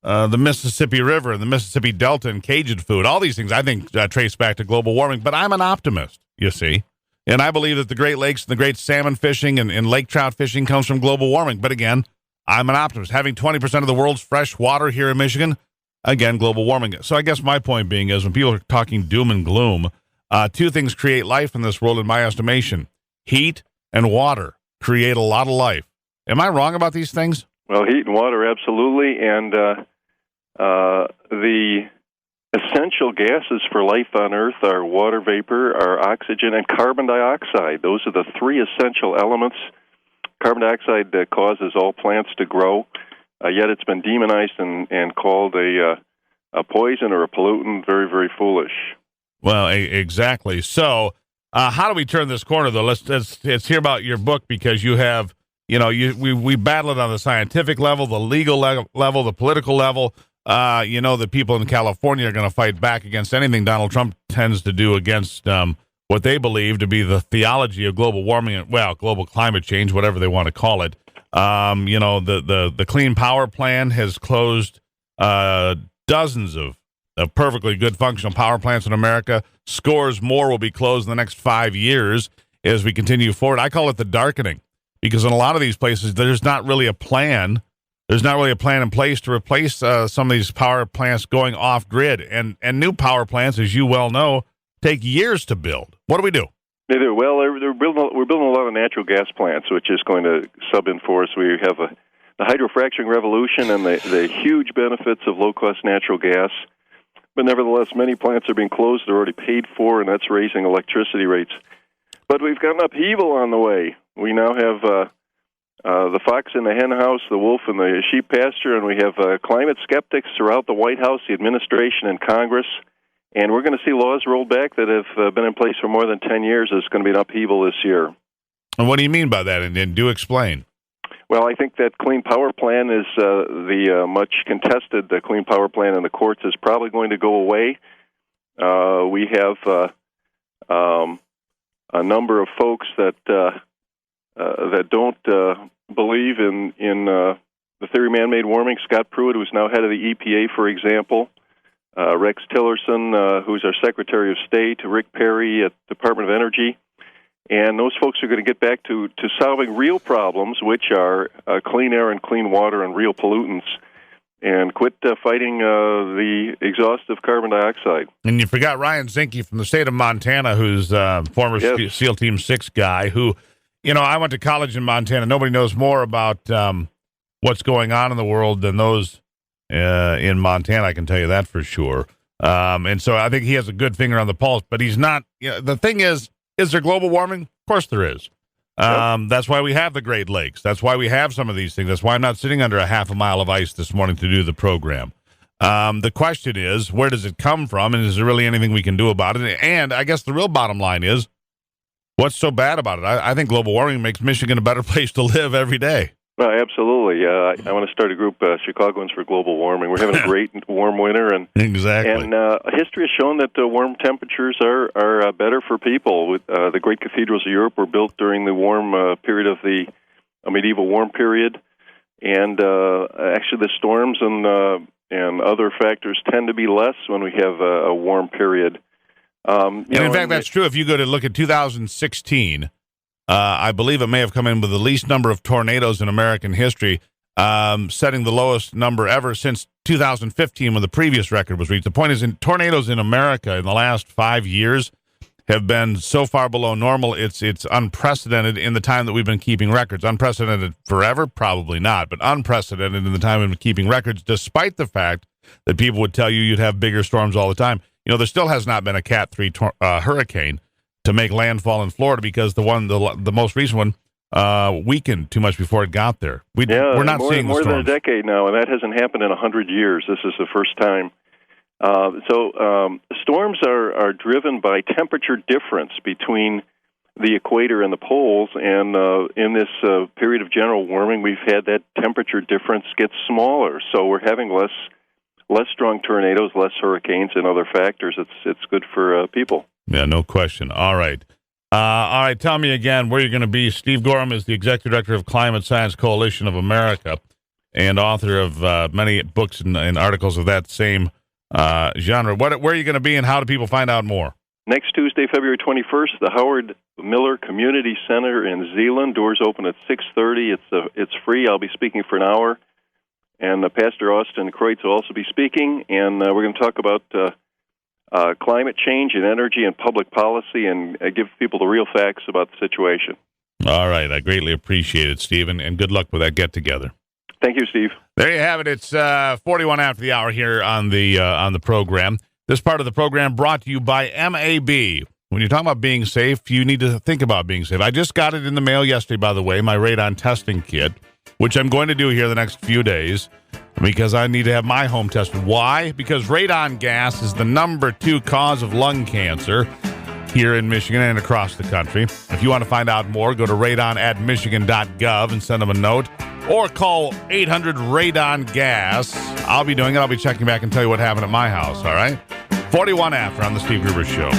the Mississippi River and the Mississippi Delta and Cajun food. All these things I think trace back to global warming. But I'm an optimist, you see. And I believe that the Great Lakes and the great salmon fishing and lake trout fishing comes from global warming. But again, I'm an optimist. Having 20% of the world's fresh water here in Michigan, again, global warming. So I guess my point being is when people are talking doom and gloom, two things create life in this world, in my estimation. Heat and water create a lot of life. Am I wrong about these things? Well, heat and water, absolutely. And the essential gases for life on Earth are water vapor, are oxygen, and carbon dioxide. Those are the three essential elements. Carbon dioxide causes all plants to grow, yet it's been demonized and called a poison or a pollutant. Very, very foolish. Well, exactly. So how do we turn this corner, though? Let's hear about your book, because you have, we battle it on the scientific level, the legal level, the political level. The people in California are going to fight back against anything Donald Trump tends to do against what they believe to be the theology of global warming, global climate change, whatever they want to call it. The Clean Power Plan has closed dozens of perfectly good functional power plants in America. Scores more will be closed in the next 5 years as we continue forward. I call it the darkening, because in a lot of these places, there's not really a plan. There's not really a plan in place to replace some of these power plants going off grid, and new power plants, as you well know, take years to build. What do we do? They do. Well, we're building a lot of natural gas plants, which is going to sub in for us. We have the hydrofracturing revolution and the huge benefits of low-cost natural gas. But nevertheless, many plants are being closed. They're already paid for, and that's raising electricity rates. But we've got an upheaval on the way. We now have the fox in the hen house, the wolf in the sheep pasture, and we have climate skeptics throughout the White House, the administration, and Congress. And we're going to see laws rolled back that have been in place for more than 10 years. It's going to be an upheaval this year. And what do you mean by that? And do explain. Well, I think that Clean Power Plan is the much contested Clean Power Plan in the courts is probably going to go away. We have a number of folks that don't believe in the theory of man-made warming. Scott Pruitt, who's now head of the EPA, for example. Rex Tillerson, who's our Secretary of State. Rick Perry at Department of Energy. And those folks are going to get back to solving real problems, which are clean air and clean water and real pollutants. and quit fighting the exhaust of carbon dioxide. And you forgot Ryan Zinke from the state of Montana, who's former SEAL Team 6 guy who, I went to college in Montana. Nobody knows more about what's going on in the world than those in Montana, I can tell you that for sure. And so I think he has a good finger on the pulse, but he's not. The thing is there global warming? Of course there is. That's why we have the Great Lakes. That's why we have some of these things. That's why I'm not sitting under a half a mile of ice this morning to do the program. The question is, where does it come from, and is there really anything we can do about it? And I guess the real bottom line is, what's so bad about it? I think global warming makes Michigan a better place to live every day. Absolutely. I want to start a group, Chicagoans for Global Warming. We're having a great warm winter, and exactly. And history has shown that warm temperatures are better for people. The great cathedrals of Europe were built during the warm period of the medieval warm period, and actually the storms and other factors tend to be less when we have a warm period. And in fact, that's true. If you go to look at 2016. I believe it may have come in with the least number of tornadoes in American history, setting the lowest number ever since 2015 when the previous record was reached. The point is, tornadoes in America in the last 5 years have been so far below normal, it's unprecedented in the time that we've been keeping records. Unprecedented forever? Probably not, but unprecedented in the time we've been keeping records, despite the fact that people would tell you you'd have bigger storms all the time. There still has not been a Cat 3 hurricane to make landfall in Florida because the most recent one weakened too much before it got there. We're not seeing more than a decade now, and that hasn't happened in 100 years. This is the first time. Storms are driven by temperature difference between the equator and the poles, and in this period of general warming, we've had that temperature difference get smaller. So we're having less strong tornadoes, less hurricanes, and other factors. It's good for people. Yeah, no question. All right. Tell me again where you're going to be. Steve Goreham is the Executive Director of Climate Science Coalition of America and author of many books and articles of that same genre. Where are you going to be, and how do people find out more? Next Tuesday, February 21st, the Howard Miller Community Center in Zeeland. Doors open at 6:30. It's free. I'll be speaking for an hour. And Pastor Austin Kreutz will also be speaking, and we're going to talk about climate change and energy and public policy and give people the real facts about the situation. All right. I greatly appreciate it, Steve, and good luck with that get-together. Thank you, Steve. There you have it. It's 41 after the hour here on the program. This part of the program brought to you by MAB. When you're talking about being safe, you need to think about being safe. I just got it in the mail yesterday, by the way, my radon testing kit, which I'm going to do here the next few days because I need to have my home tested. Why? Because radon gas is the number 2 cause of lung cancer here in Michigan and across the country. If you want to find out more, go to radon@michigan.gov and send them a note, or call 800-RADON-GAS. I'll be doing it. I'll be checking back and tell you what happened at my house, all right? 41 after on the Steve Gruber Show.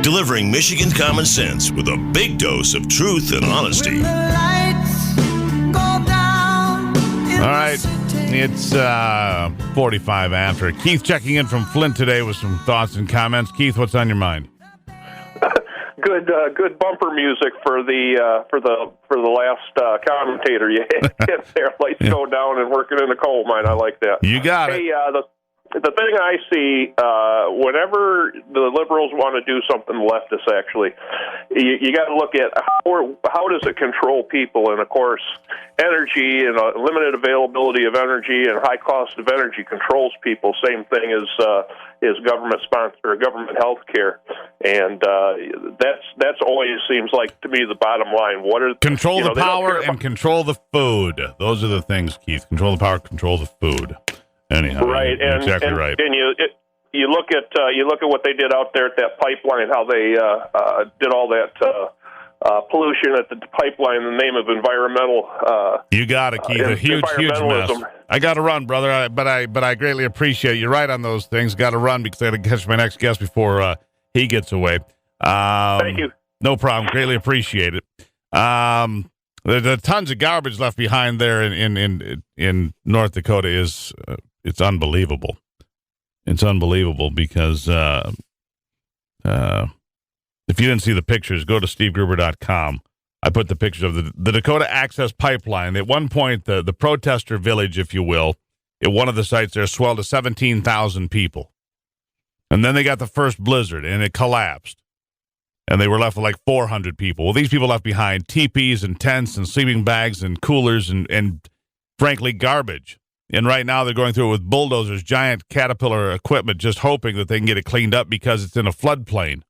Delivering Michigan common sense with a big dose of truth and honesty. All right, it's 45 after. Keith checking in from Flint today with some thoughts and comments. Keith, what's on your mind? Good bumper music for the last commentator you hit there. Lights go down and working in the coal mine. I like that. You got it. Hey, the thing I see whenever the liberals want to do something, the leftists actually, you got to look at how does it control people, and of course, energy and limited availability of energy and high cost of energy controls people. Same thing as government sponsor or government health care, and that's always seems like to me the bottom line. Control the power and control the food. Those are the things, Keith. Control the power, control the food. Anyhow, right, and exactly right. And you look at what they did out there at that pipeline, how they did all that pollution at the pipeline in the name of environmental. You got it, Keith. A huge mess. I got to run, brother. But I greatly appreciate it. You're right on those things. Got to run because I got to catch my next guest before he gets away. Thank you. No problem. Greatly appreciate it. There's tons of garbage left behind there in North Dakota. It's unbelievable. It's unbelievable because if you didn't see the pictures, go to stevegruber.com. I put the pictures of the Dakota Access Pipeline. At one point, the protester village, if you will, at one of the sites there swelled to 17,000 people. And then they got the first blizzard, and it collapsed. And they were left with like 400 people. Well, these people left behind teepees and tents and sleeping bags and coolers and frankly, garbage. And right now they're going through it with bulldozers, giant Caterpillar equipment, just hoping that they can get it cleaned up because it's in a floodplain.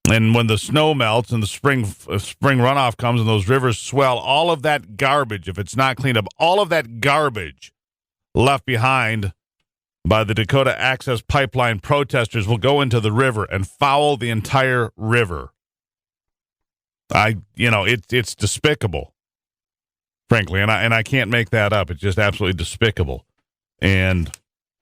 And when the snow melts and the spring runoff comes and those rivers swell, all of that garbage, if it's not cleaned up, all of that garbage left behind by the Dakota Access Pipeline protesters will go into the river and foul the entire river. It's despicable, frankly, and I can't make that up. It's just absolutely despicable. And,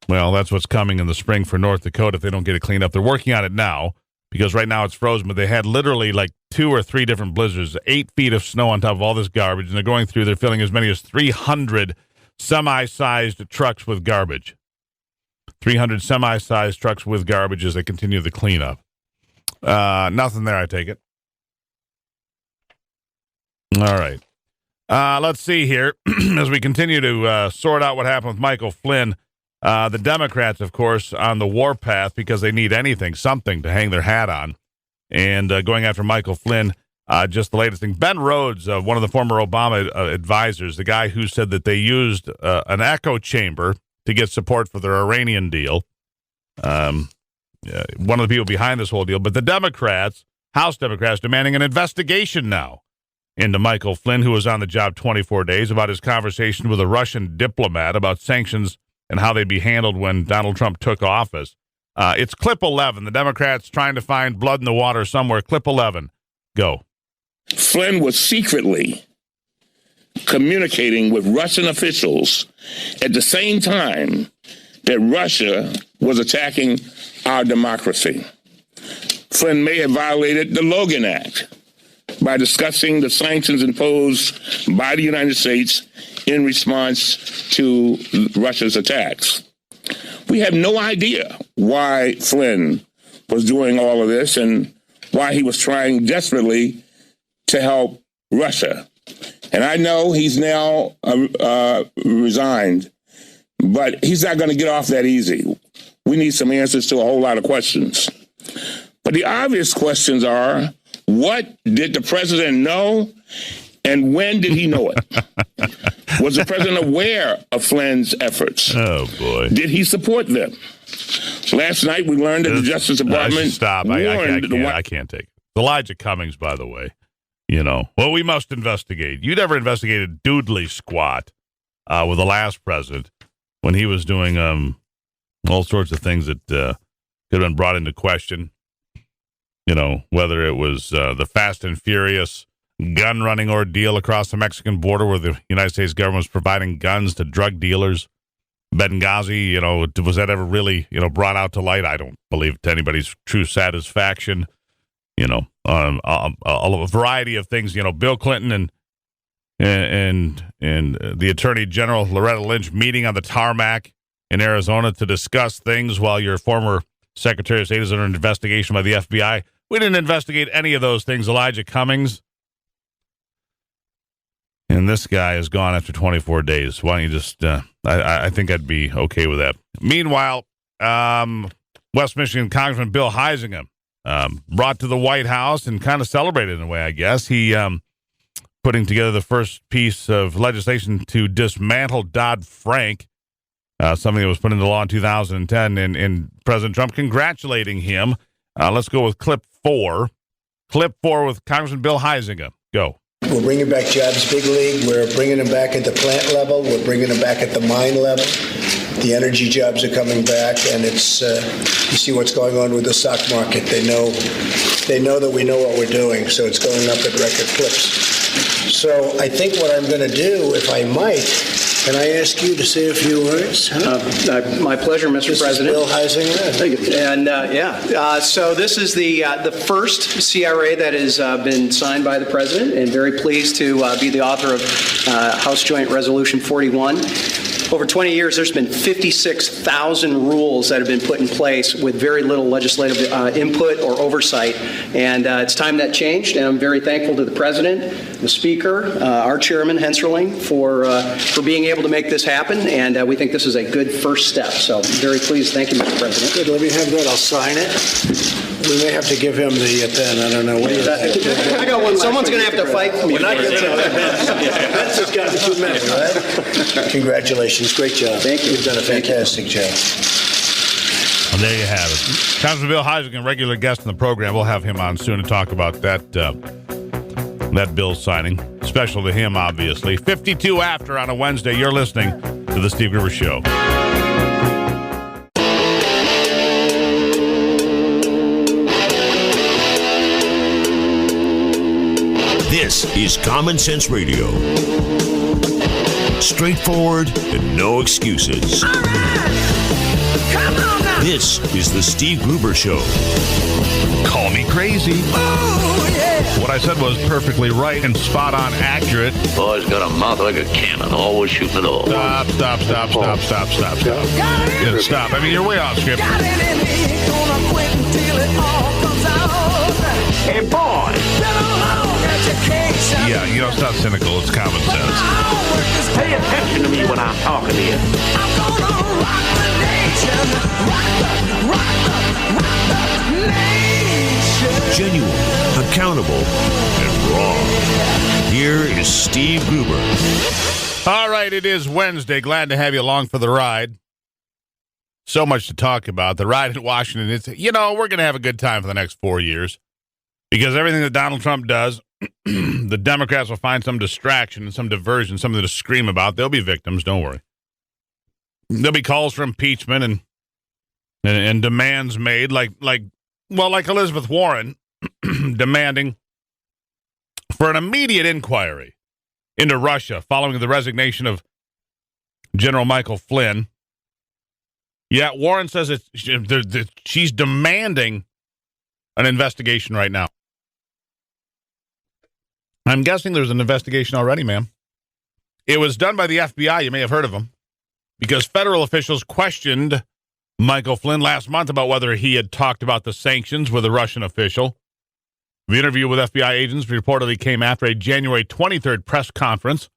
well, that's what's coming in the spring for North Dakota if they don't get it cleaned up. They're working on it now because right now it's frozen, but they had literally like 2 or 3 different blizzards, 8 feet of snow on top of all this garbage, and they're filling as many as 300 semi-sized trucks with garbage. 300 semi-sized trucks with garbage as they continue the cleanup. Nothing there, I take it. All right. Let's see here. As we continue to sort out what happened with Michael Flynn, the Democrats, of course, on the warpath because they need something to hang their hat on. And going after Michael Flynn, just the latest thing. Ben Rhodes, one of the former Obama advisors, the guy who said that they used an echo chamber to get support for their Iranian deal. One of the people behind this whole deal. But the Democrats, House Democrats, demanding an investigation now into Michael Flynn, who was on the job 24 days, about his conversation with a Russian diplomat about sanctions and how they'd be handled when Donald Trump took office. It's clip 11. The Democrats trying to find blood in the water somewhere. Clip 11. Go. Flynn was secretly communicating with Russian officials at the same time that Russia was attacking our democracy. Flynn may have violated the Logan Act by discussing the sanctions imposed by the United States in response to Russia's attacks. We have no idea why Flynn was doing all of this and why he was trying desperately to help Russia. And I know he's now resigned, but he's not going to get off that easy. We need some answers to a whole lot of questions. But the obvious questions are, what did the president know, and when did he know it? Was the president aware of Flynn's efforts? Oh, boy. Did he support them? Last night, we learned that the Justice Department Stop. I can't take it. Elijah Cummings, by the way. Well, we must investigate. You never investigated doodly squat with the last president when he was doing all sorts of things that could have been brought into question. Whether it was the Fast and Furious gun running ordeal across the Mexican border where the United States government was providing guns to drug dealers. Benghazi, was that ever really, brought out to light? I don't believe to anybody's true satisfaction. A variety of things. Bill Clinton and the Attorney General Loretta Lynch meeting on the tarmac in Arizona to discuss things while your former Secretary of State is under investigation by the FBI. We didn't investigate any of those things, Elijah Cummings. And this guy is gone after 24 days. Why don't you just, I think I'd be okay with that. Meanwhile, West Michigan Congressman Bill Huizenga, brought to the White House and kind of celebrated in a way, I guess. He putting together the first piece of legislation to dismantle Dodd-Frank, something that was put into law in 2010, and President Trump congratulating him. Let's go with clip 4. Clip 4 with Congressman Bill Huizenga. Go. We're bringing back jobs big league. We're bringing them back at the plant level. We're bringing them back at the mine level. The energy jobs are coming back, and it's you see what's going on with the stock market. They know that we know what we're doing, so it's going up at record clips. So I think what I'm going to do, if I might, can I ask you to say a few words? My pleasure, Mr. President. Bill Huizenga. And so this is the first CRA that has been signed by the president, and very pleased to be the author of House Joint Resolution 41. over 20 years, there's been 56,000 rules that have been put in place with very little legislative input or oversight. And it's time that changed. And I'm very thankful to the President, the Speaker, our Chairman, Hensarling, for being able to make this happen. And we think this is a good first step. So very pleased. Thank you, Mr. President. Good. Let me have that. I'll sign it. We may have to give him the pen. I don't know. What I got one. Someone's going to have to fight for me. Ben's has got too many, right? Congratulations. Great job. Thank you. You've done a fantastic job. Well, there you have it. Congressman Bill Huizenga, regular guest in the program. We'll have him on soon to talk about that bill signing. Special to him, obviously. 52 after on a Wednesday. You're listening to The Steve Gruber Show. This is Common Sense Radio. Straightforward and no excuses. All right. Come on now. This is The Steve Gruber Show. Call me crazy. Oh, yeah. What I said was perfectly right and spot on accurate. Boy's got a mouth like a cannon, always shooting it all. Stop. Yeah, stop. I mean, you're way off script. Got it in me, gonna quit until it all comes out. Hey, boy. Been a long education. Yeah, it's not cynical. It's common sense. Pay attention to me when I'm talking to you. I'm gonna rock the nation. Rock the nation. Genuine, accountable, and raw. Here is Steve Gruber. All right, it is Wednesday. Glad to have you along for the ride. So much to talk about. The ride in Washington. It's we're going to have a good time for the next 4 years because everything that Donald Trump does, the Democrats will find some distraction and some diversion, something to scream about. They'll be victims. Don't worry. There'll be calls for impeachment and demands made, like Elizabeth Warren demanding for an immediate inquiry into Russia following the resignation of General Michael Flynn. Yeah, Warren says she's demanding an investigation right now. I'm guessing there's an investigation already, ma'am. It was done by the FBI. You may have heard of them because federal officials questioned Michael Flynn last month about whether he had talked about the sanctions with a Russian official. The interview with FBI agents reportedly came after a January 23rd press conference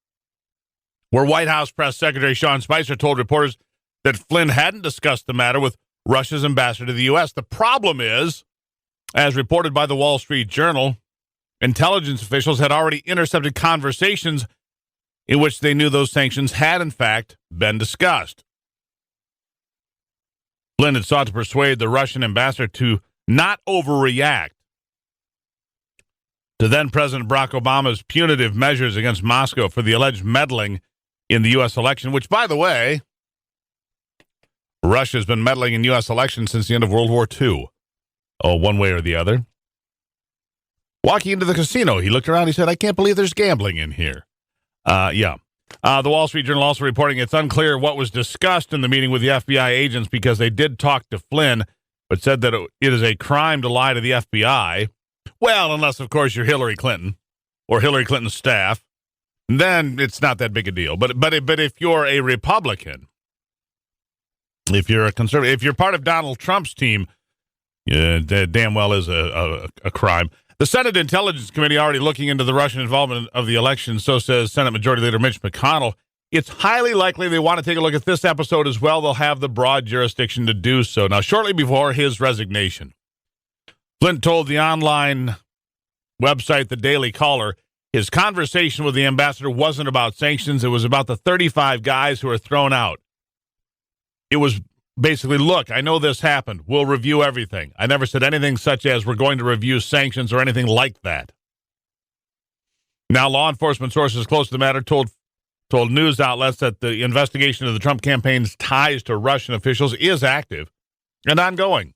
where White House Press Secretary Sean Spicer told reporters that Flynn hadn't discussed the matter with Russia's ambassador to the U.S. The problem is, as reported by the Wall Street Journal, intelligence officials had already intercepted conversations in which they knew those sanctions had, in fact, been discussed. Flynn had sought to persuade the Russian ambassador to not overreact to then-President Barack Obama's punitive measures against Moscow for the alleged meddling in the U.S. election, which, by the way, Russia has been meddling in U.S. elections since the end of World War II. Oh, one way or the other. Walking into the casino, he looked around, he said, I can't believe there's gambling in here. The Wall Street Journal also reporting it's unclear what was discussed in the meeting with the FBI agents because they did talk to Flynn, but said that it is a crime to lie to the FBI. Well, unless, of course, you're Hillary Clinton or Hillary Clinton's staff, then it's not that big a deal. But if you're a Republican, if you're a conservative, if you're part of Donald Trump's team, that damn well is a crime. The Senate Intelligence Committee already looking into the Russian involvement of the election, so says Senate Majority Leader Mitch McConnell. It's highly likely they want to take a look at this episode as well. They'll have the broad jurisdiction to do so. Now, shortly before his resignation, Flynn told the online website The Daily Caller his conversation with the ambassador wasn't about sanctions. It was about the 35 guys who were thrown out. It was basically, look, I know this happened. We'll review everything. I never said anything such as we're going to review sanctions or anything like that. Now, law enforcement sources close to the matter told news outlets that the investigation of the Trump campaign's ties to Russian officials is active and ongoing.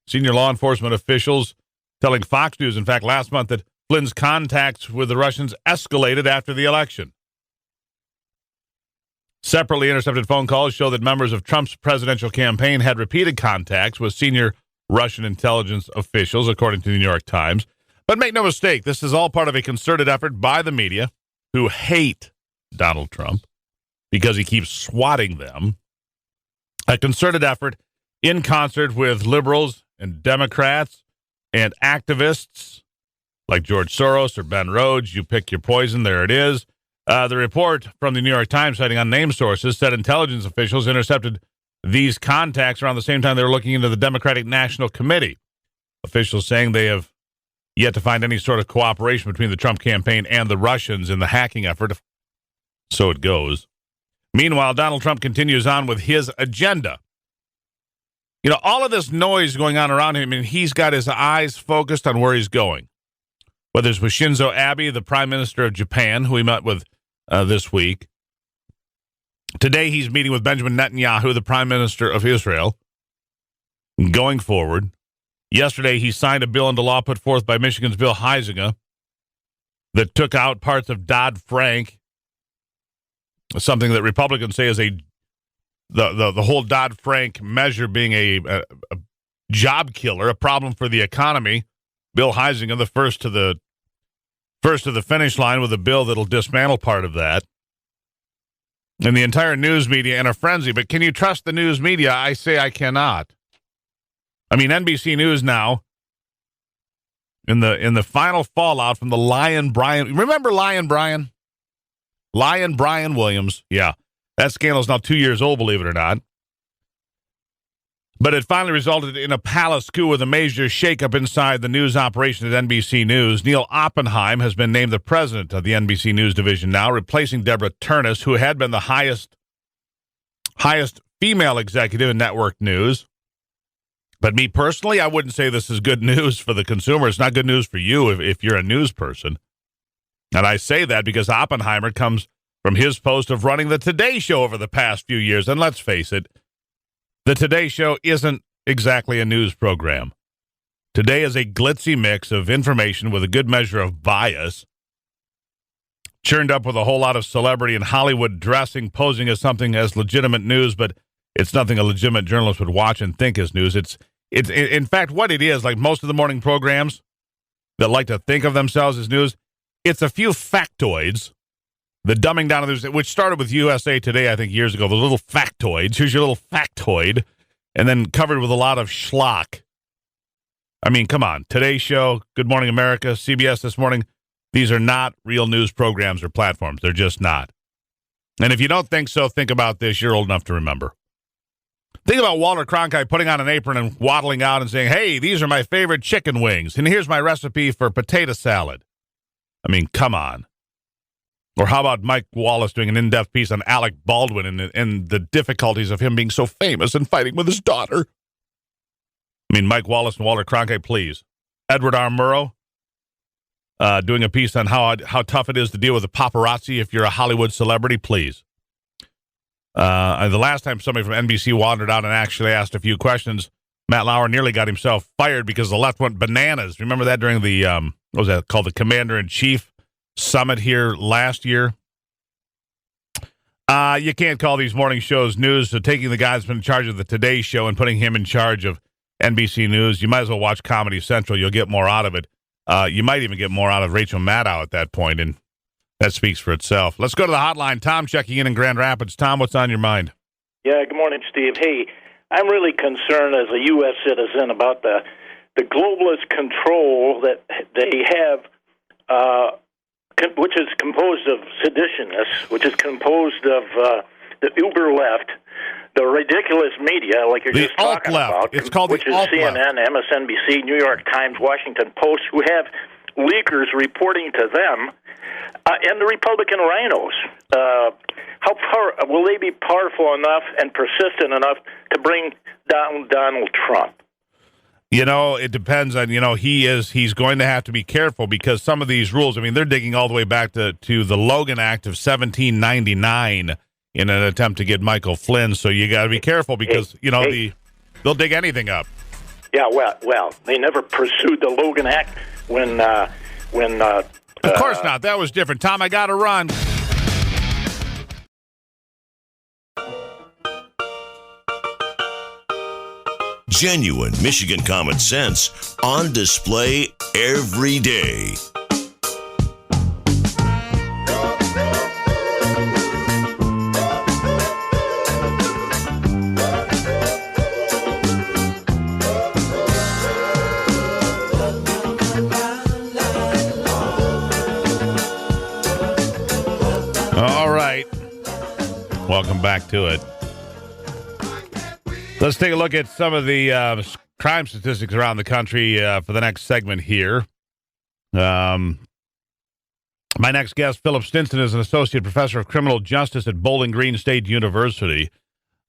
Senior law enforcement officials telling Fox News, in fact, last month that Flynn's contacts with the Russians escalated after the election. Separately intercepted phone calls show that members of Trump's presidential campaign had repeated contacts with senior Russian intelligence officials, according to the New York Times. But make no mistake, this is all part of a concerted effort by the media who hate Donald Trump because he keeps swatting them. A concerted effort in concert with liberals and Democrats and activists like George Soros or Ben Rhodes. You pick your poison. There it is. The report from the New York Times, citing unnamed sources, said intelligence officials intercepted these contacts around the same time they were looking into the Democratic National Committee. Officials saying they have yet to find any sort of cooperation between the Trump campaign and the Russians in the hacking effort. So it goes. Meanwhile, Donald Trump continues on with his agenda. You know, all of this noise going on around him, and he's got his eyes focused on where he's going. Whether it's with Shinzo Abe, the Prime Minister of Japan, who he met with this week. Today, he's meeting with Benjamin Netanyahu, the Prime Minister of Israel, going forward. Yesterday, he signed a bill into law put forth by Michigan's Bill Huekstra that took out parts of Dodd-Frank, something that Republicans say is the whole Dodd-Frank measure being a job killer, a problem for the economy. Bill Huekstra, the first to the finish line with a bill that'll dismantle part of that. And the entire news media in a frenzy. But can you trust the news media? I say I cannot. I mean, NBC News now, in the final fallout from the Lion Brian. Remember Lion Brian? Lion Brian Williams. Yeah. That scandal is now 2 years old, believe it or not. But it finally resulted in a palace coup with a major shakeup inside the news operation at NBC News. Neil Oppenheim has been named the president of the NBC News division now, replacing Deborah Turnus, who had been the highest female executive in network news. But me personally, I wouldn't say this is good news for the consumer. It's not good news for you if you're a news person. And I say that because Oppenheimer comes from his post of running the Today Show over the past few years. And let's face it, the Today Show isn't exactly a news program. Today is a glitzy mix of information with a good measure of bias, churned up with a whole lot of celebrity and Hollywood dressing, posing as something as legitimate news, but it's nothing a legitimate journalist would watch and think is news. It's in fact what it is, like most of the morning programs that like to think of themselves as news, it's a few factoids, the dumbing down of news, which started with USA Today, I think, years ago, the little factoids. Here's your little factoid, and then covered with a lot of schlock. I mean, come on. Today Show, Good Morning America, CBS This Morning, these are not real news programs or platforms. They're just not. And if you don't think so, think about this. You're old enough to remember. Think about Walter Cronkite putting on an apron and waddling out and saying, hey, these are my favorite chicken wings, and here's my recipe for potato salad. I mean, come on. Or how about Mike Wallace doing an in-depth piece on Alec Baldwin and the difficulties of him being so famous and fighting with his daughter? I mean, Mike Wallace and Walter Cronkite, please. Edward R. Murrow doing a piece on how tough it is to deal with the paparazzi if you're a Hollywood celebrity, please. The last time somebody from NBC wandered out and actually asked a few questions, Matt Lauer nearly got himself fired because the left went bananas. Remember that during the, what was that called, the Commander-in-Chief Summit here last year? You can't call these morning shows news, so taking the guy that's been in charge of the Today Show and putting him in charge of NBC News, you might as well watch Comedy Central. You'll get more out of it. You might even get more out of Rachel Maddow at that point, and that speaks for itself. Let's go to the hotline. Tom checking in Grand Rapids. Tom, what's on your mind? Yeah, good morning, Steve. Hey, I'm really concerned as a U.S. citizen about the globalist control that they have, which is composed of seditionists, which is composed of the uber left, the ridiculous media, like you're just talking about, it's called which is CNN, MSNBC, New York Times, Washington Post, who have leakers reporting to them, and the Republican rhinos. How far will they be powerful enough and persistent enough to bring down Donald Trump? You know, it depends on, he's going to have to be careful because some of these rules, I mean, they're digging all the way back to the Logan Act of 1799 in an attempt to get Michael Flynn. So you got to be careful because, they'll dig anything up. Yeah, well, they never pursued the Logan Act when of course not. That was different. Tom, I got to run. Genuine Michigan common sense on display every day. come back to it. Let's take a look at some of the crime statistics around the country for the next segment here. My next guest, Phillip Stinson, is an associate professor of criminal justice at Bowling Green State University.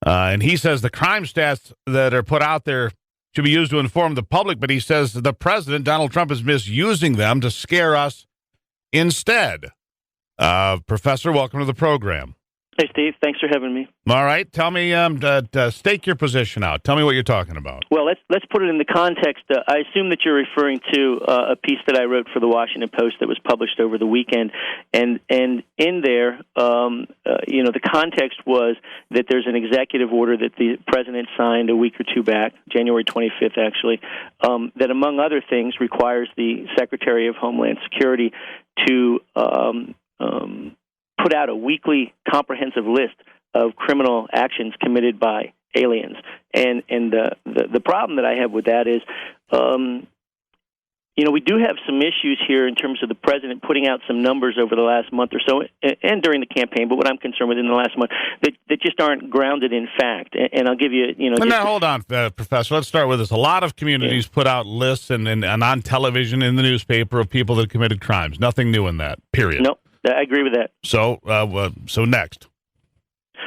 And he says the crime stats that are put out there should be used to inform the public, but he says the president, Donald Trump, is misusing them to scare us instead. Professor, welcome to the program. Hey, Steve. Thanks for having me. All right. Tell me, stake your position out. Tell me what you're talking about. Well, let's put it in the context. I assume that you're referring to a piece that I wrote for the Washington Post that was published over the weekend, and in there, the context was that there's an executive order that the president signed a week or two back, January 25th, actually, that among other things requires the Secretary of Homeland Security to put out a weekly comprehensive list of criminal actions committed by aliens. And the problem that I have with that is, we do have some issues here in terms of the president putting out some numbers over the last month or so, and during the campaign, but what I'm concerned with in the last month, that just aren't grounded in fact. And I'll give you, Now, hold on, Professor. Let's start with this. A lot of communities put out lists and on television, in the newspaper, of people that committed crimes. Nothing new in that, period. Nope. I agree with that. So next.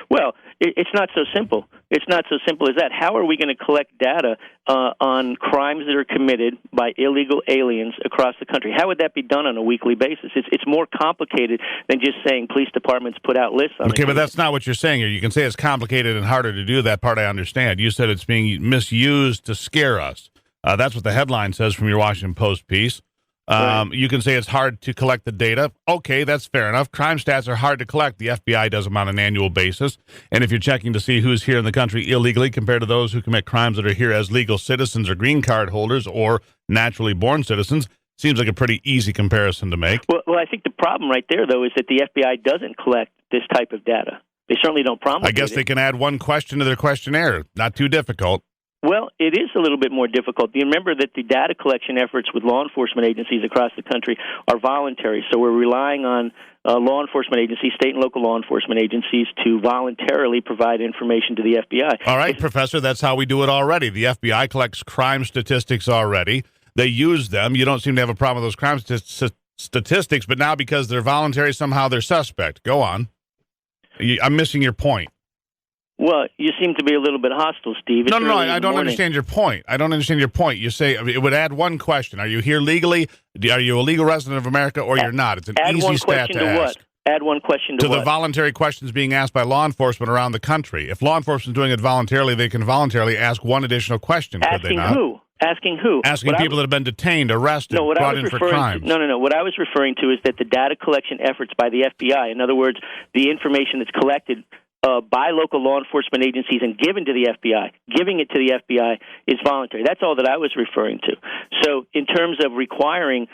Well, it's not so simple. It's not so simple as that. How are we going to collect data on crimes that are committed by illegal aliens across the country? How would that be done on a weekly basis? It's more complicated than just saying police departments put out lists on it. Okay, but that's not what you're saying here. You can say it's complicated and harder to do. That part I understand. You said it's being misused to scare us. That's what the headline says from your Washington Post piece. Right. You can say it's hard to collect the data. Okay, that's fair enough. Crime stats are hard to collect. The FBI does them on an annual basis. And if you're checking to see who's here in the country illegally compared to those who commit crimes that are here as legal citizens or green card holders or naturally born citizens, seems like a pretty easy comparison to make. Well, I think the problem right there, though, is that the FBI doesn't collect this type of data. They certainly don't promulgate it. I guess they can add one question to their questionnaire. Not too difficult. Well, it is a little bit more difficult. You remember that the data collection efforts with law enforcement agencies across the country are voluntary, so we're relying on law enforcement agencies, state and local law enforcement agencies, to voluntarily provide information to the FBI. All right, Professor, that's how we do it already. The FBI collects crime statistics already. They use them. You don't seem to have a problem with those crime statistics, but now because they're voluntary, somehow they're suspect. Go on. I'm missing your point. Well, you seem to be a little bit hostile, Steve. No, I don't understand your point. You say it would add one question. Are you here legally? Are you a legal resident of America, or you're not? It's an easy stat to ask. What? Add one question to what? To the voluntary questions being asked by law enforcement around the country. If law enforcement is doing it voluntarily, they can voluntarily ask one additional question, could they not? Asking who? Asking people that have been detained, arrested, brought in for crime. No. What I was referring to is that the data collection efforts by the FBI, in other words, the information that's collected by local law enforcement agencies and given to the FBI, giving it to the FBI is voluntary. That's all that I was referring to. So in terms of requiring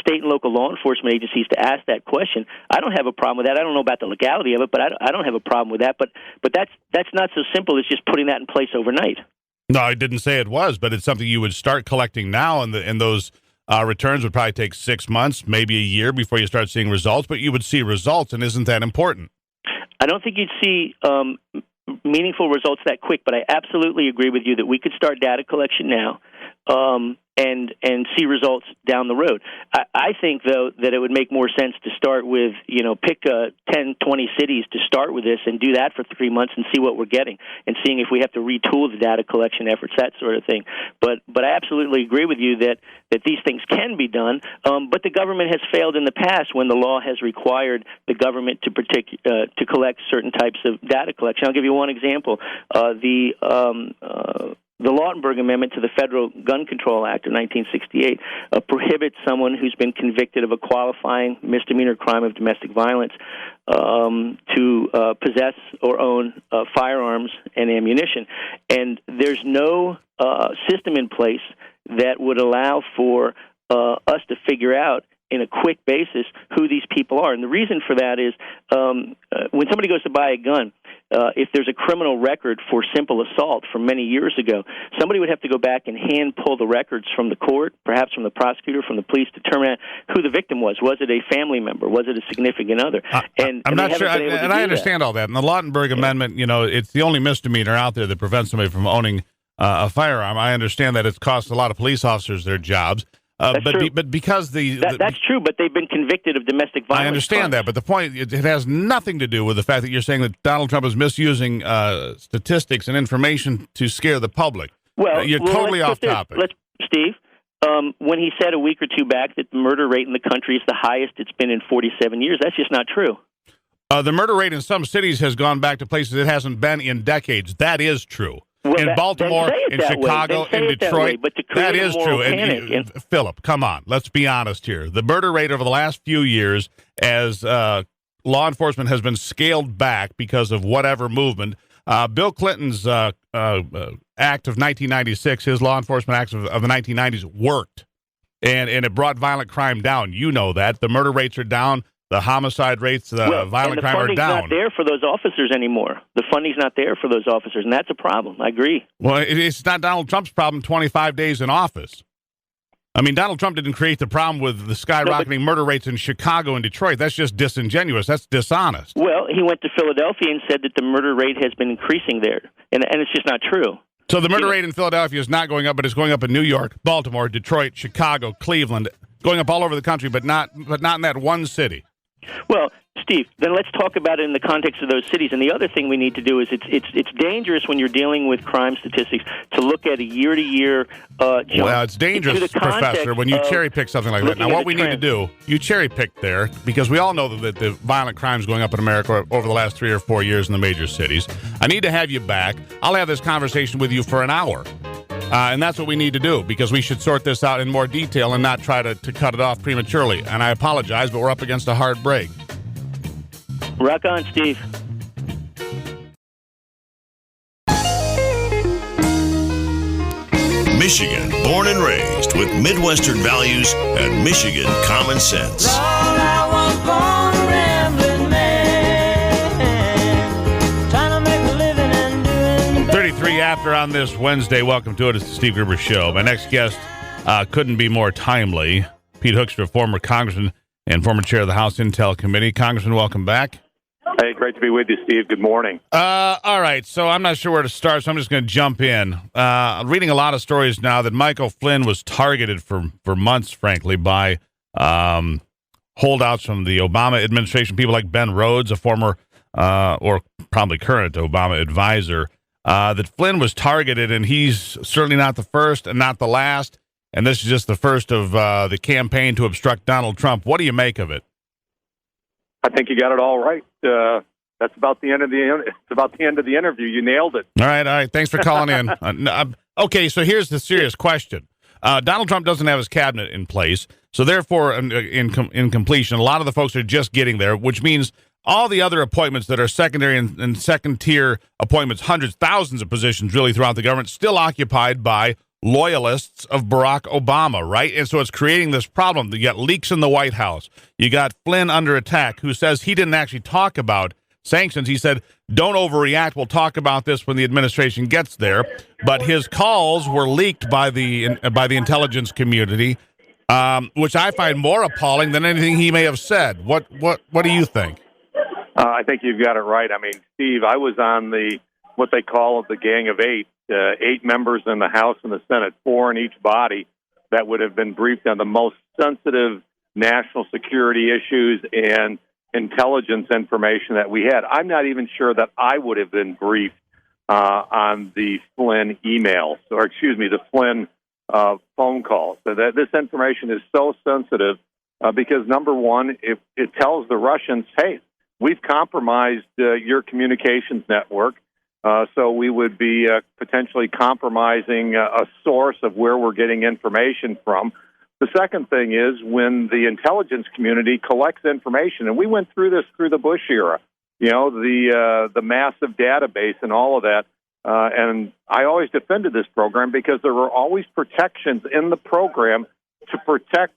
state and local law enforcement agencies to ask that question, I don't have a problem with that. I don't know about the legality of it, but I don't have a problem with that. But that's not so simple as just putting that in place overnight. No, I didn't say it was, but it's something you would start collecting now, and those returns would probably take 6 months, maybe a year before you start seeing results, but you would see results, and isn't that important? I don't think you'd see meaningful results that quick, but I absolutely agree with you that we could start data collection now and see results down the road. I think, though, that it would make more sense to start with, pick 10, 20 cities to start with this and do that for 3 months and see what we're getting and seeing if we have to retool the data collection efforts, that sort of thing. But I absolutely agree with you that these things can be done, but the government has failed in the past when the law has required the government to collect certain types of data collection. I'll give you one example. The Lautenberg Amendment to the Federal Gun Control Act of 1968 prohibits someone who's been convicted of a qualifying misdemeanor crime of domestic violence to possess or own firearms and ammunition. And there's no system in place that would allow for us to figure out in a quick basis who these people are. And the reason for that is when somebody goes to buy a gun, if there's a criminal record for simple assault from many years ago, somebody would have to go back and hand pull the records from the court, perhaps from the prosecutor, from the police, to determine who the victim was. Was it a family member? Was it a significant other? I'm not sure, and I understand all that. And the Lautenberg Amendment, it's the only misdemeanor out there that prevents somebody from owning a firearm. I understand that it's cost a lot of police officers their jobs. But because that's true, but they've been convicted of domestic violence. I understand that, but the point, it has nothing to do with the fact that you're saying that Donald Trump is misusing statistics and information to scare the public. You're totally off topic. Steve, when he said a week or two back that the murder rate in the country is the highest it's been in 47 years, that's just not true. The murder rate in some cities has gone back to places it hasn't been in decades. That is true. In Baltimore, in Chicago, in Detroit, that is true. And Philip, come on, let's be honest here. The murder rate over the last few years, as law enforcement has been scaled back because of whatever movement, Bill Clinton's act of 1996, his law enforcement acts of the 1990s worked, and it brought violent crime down. You know that. The murder rates are down. The homicide rates, violent crime are down. The funding's not there for those officers anymore. The funding's not there for those officers, and that's a problem. I agree. Well, it's not Donald Trump's problem 25 days in office. I mean, Donald Trump didn't create the problem with the skyrocketing murder rates in Chicago and Detroit. That's just disingenuous. That's dishonest. Well, he went to Philadelphia and said that the murder rate has been increasing there, and it's just not true. So the murder rate in Philadelphia is not going up, but it's going up in New York, Baltimore, Detroit, Chicago, Cleveland, going up all over the country, but not in that one city. Well, Steve, then let's talk about it in the context of those cities. And the other thing we need to do is it's dangerous when you're dealing with crime statistics to look at a year-to-year jump. Well, it's dangerous, Professor, when you cherry-pick something like that. Now, what we need to do, you cherry-pick there, because we all know that the violent crime is going up in America over the last 3 or 4 years in the major cities. I need to have you back. I'll have this conversation with you for an hour. And that's what we need to do, because we should sort this out in more detail and not try to cut it off prematurely. And I apologize, but we're up against a hard break. Rock on, Steve. Michigan, born and raised with Midwestern values and Michigan common sense. Lord, I was born a rambling man, trying to make a living and doing 33 after on this Wednesday. Welcome to it. It's the Steve Gruber Show. My next guest couldn't be more timely. Pete Hoekstra, former congressman and former chair of the House Intel Committee. Congressman, welcome back. Hey, great to be with you, Steve. Good morning. All right, so I'm not sure where to start, so I'm just going to jump in. Reading a lot of stories now that Michael Flynn was targeted for months, frankly, by holdouts from the Obama administration, people like Ben Rhodes, a former or probably current Obama advisor, that Flynn was targeted, and he's certainly not the first and not the last, and this is just the first of the campaign to obstruct Donald Trump. What do you make of it? I think you got it all right. That's about the end of the interview. You nailed it. All right. Thanks for calling in. Okay, so here's the serious question. Donald Trump doesn't have his cabinet in place, so therefore, in completion, a lot of the folks are just getting there, which means all the other appointments that are secondary and second-tier appointments, hundreds, thousands of positions really throughout the government, still occupied by loyalists of Barack Obama, right? And so it's creating this problem. You got leaks in the White House. You got Flynn under attack, who says he didn't actually talk about sanctions. He said, don't overreact. We'll talk about this when the administration gets there. But his calls were leaked by the intelligence community, which I find more appalling than anything he may have said. What do you think? I think you've got it right. I mean, Steve, I was on what they call the Gang of Eight. 8 members in the House and the Senate, 4 in each body, that would have been briefed on the most sensitive national security issues and intelligence information that we had. I'm not even sure that I would have been briefed on the Flynn emails, the Flynn phone calls. So that this information is so sensitive because, number one, it tells the Russians, hey, we've compromised your communications network. So we would be potentially compromising a source of where we're getting information from. The second thing is when the intelligence community collects information, and we went through this through the Bush era, the massive database and all of that. And I always defended this program because there were always protections in the program to protect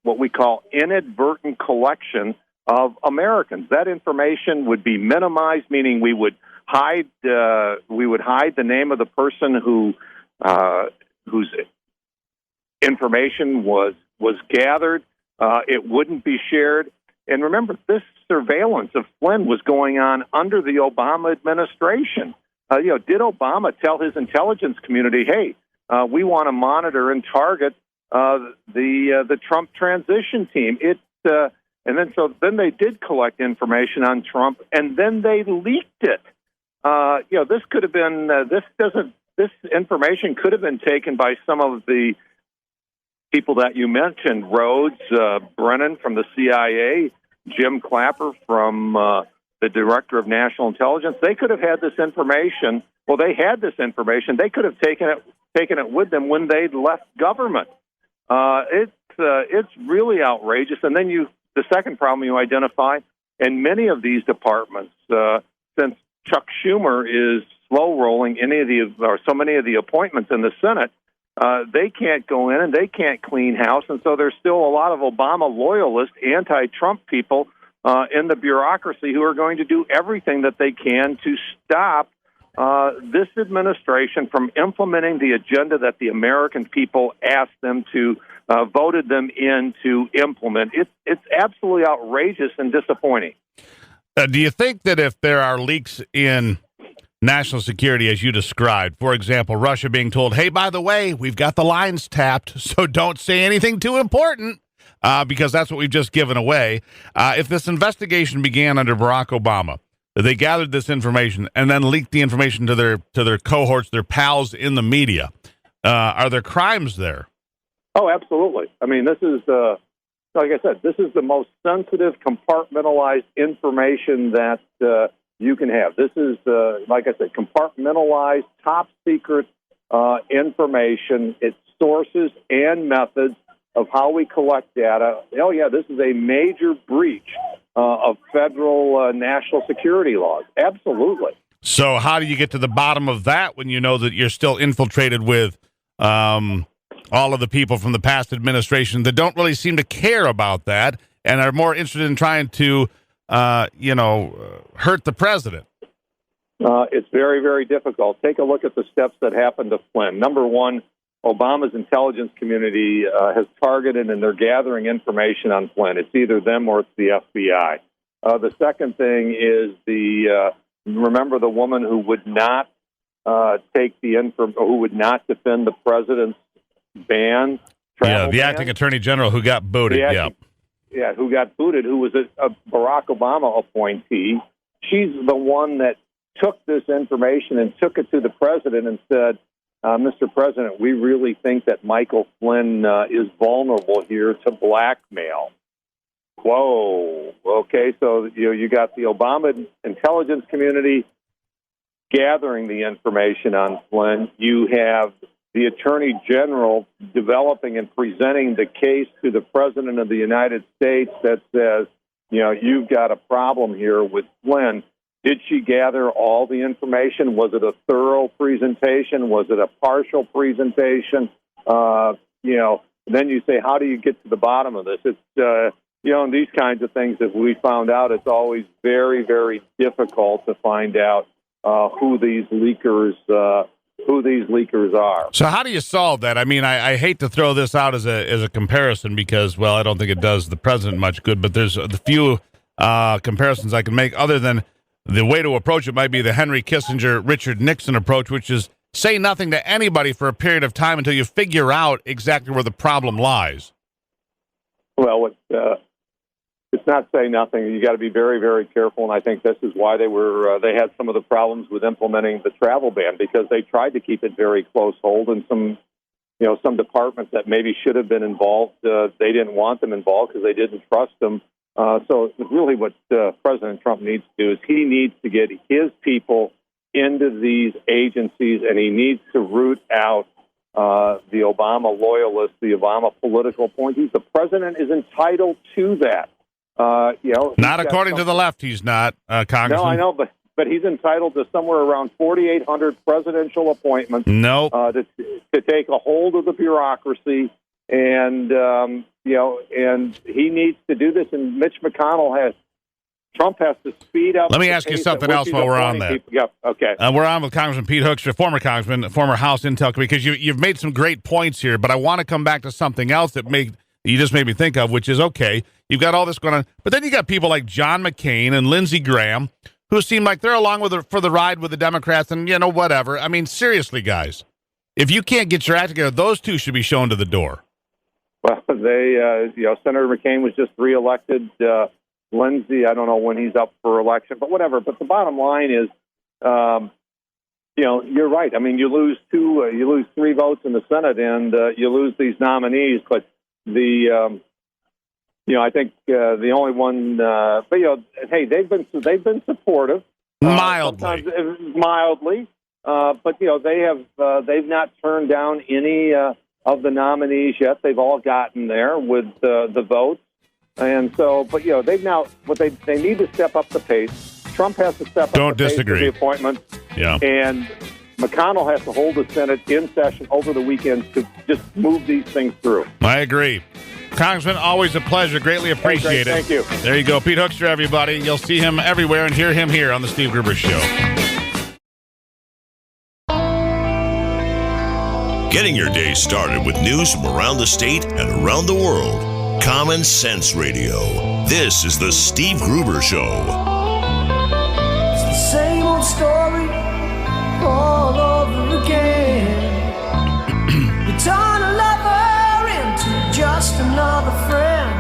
what we call inadvertent collection of Americans. That information would be minimized, meaning we would hide the name of the person whose information was gathered. It wouldn't be shared. And remember, this surveillance of Flynn was going on under the Obama administration. Did Obama tell his intelligence community, "Hey, we want to monitor and target the Trump transition team"? And then they did collect information on Trump, and then they leaked it. This could have been this information could have been taken by some of the people that you mentioned: Rhodes, Brennan from the CIA, Jim Clapper from the Director of National Intelligence. They could have had this information. Well, they had this information. They could have taken it with them when they left government. It's really outrageous. And then the second problem you identify, in many of these departments, since Chuck Schumer is slow rolling so many of the appointments in the Senate, they can't go in and they can't clean house, and so there's still a lot of Obama loyalist, anti-Trump people in the bureaucracy who are going to do everything that they can to stop this administration from implementing the agenda that the American people asked them to, voted them in to implement. It's absolutely outrageous and disappointing. Do you think that if there are leaks in national security, as you described, for example, Russia being told, "Hey, by the way, we've got the lines tapped, so don't say anything too important," because that's what we've just given away. If this investigation began under Barack Obama, they gathered this information and then leaked the information to their cohorts, their pals in the media, are there crimes there? Oh, absolutely. I mean, this is like I said, this is the most sensitive, compartmentalized information that you can have. This is, like I said, compartmentalized, top secret information. Its sources and methods of how we collect data. Oh, yeah, this is a major breach of federal national security laws. Absolutely. So how do you get to the bottom of that when you know that you're still infiltrated with all of the people from the past administration that don't really seem to care about that and are more interested in trying to, hurt the president? It's very, very difficult. Take a look at the steps that happened to Flynn. Number one, Obama's intelligence community has targeted and they're gathering information on Flynn. It's either them or it's the FBI. The second thing is remember the woman who would not who would not defend the president's ban? The acting attorney general who got booted. Who got booted, who was a Barack Obama appointee. She's the one that took this information and took it to the president and said, Mr. President, we really think that Michael Flynn is vulnerable here to blackmail. Whoa. Okay, so you got the Obama intelligence community gathering the information on Flynn. You have the Attorney General developing and presenting the case to the President of the United States that says, you've got a problem here with Flynn. Did she gather all the information? Was it a thorough presentation? Was it a partial presentation? Then you say, how do you get to the bottom of this? It's, and these kinds of things that we found out, it's always very, very difficult to find out who these leakers are. So how do you solve that? I mean, I hate to throw this out as a comparison because, well, I don't think it does the president much good, but there's the few comparisons I can make other than the way to approach it might be the Henry Kissinger, Richard Nixon approach, which is say nothing to anybody for a period of time until you figure out exactly where the problem lies. Well, it's not say nothing. You got to be very, very careful, and I think this is why they had some of the problems with implementing the travel ban, because they tried to keep it very close hold, and some departments that maybe should have been involved, they didn't want them involved because they didn't trust them. So really what President Trump needs to do is he needs to get his people into these agencies, and he needs to root out the Obama loyalists, the Obama political appointees. The president is entitled to that. Not according to the left, he's not, Congressman. No, I know, but he's entitled to somewhere around 4,800 presidential appointments. No, to take a hold of the bureaucracy and and he needs to do this. And Trump has to speed up. Let me ask you something else while we're on that. Yep. Okay. We're on with Congressman Pete Hoekstra, former congressman, former House Intel Committee, because you've made some great points here, but I want to come back to something else that you just made me think of, which is, okay, you've got all this going on, but then you got people like John McCain and Lindsey Graham who seem like they're along for the ride with the Democrats and, whatever. I mean, seriously, guys, if you can't get your act together, those two should be shown to the door. Well, Senator McCain was just reelected. Lindsey, I don't know when he's up for election, but whatever. But the bottom line is, you're right. I mean, you lose 3 votes in the Senate, and you lose these nominees. But I think the only one. But hey, they've been supportive, mildly. But they've not turned down any of the nominees yet. They've all gotten there with the votes. And so, but they've now they need to step up the pace. Trump has to step up the pace of the appointments. Yeah. And McConnell has to hold the Senate in session over the weekend to just move these things through. I agree. Congressman, always a pleasure. Greatly appreciate it. Thank you. There you go. Pete Hoekstra, everybody. You'll see him everywhere and hear him here on the Steve Gruber Show. Getting your day started with news from around the state and around the world. Common Sense Radio. This is the Steve Gruber Show. It's the same old story all over again. You turn a lover into just another friend.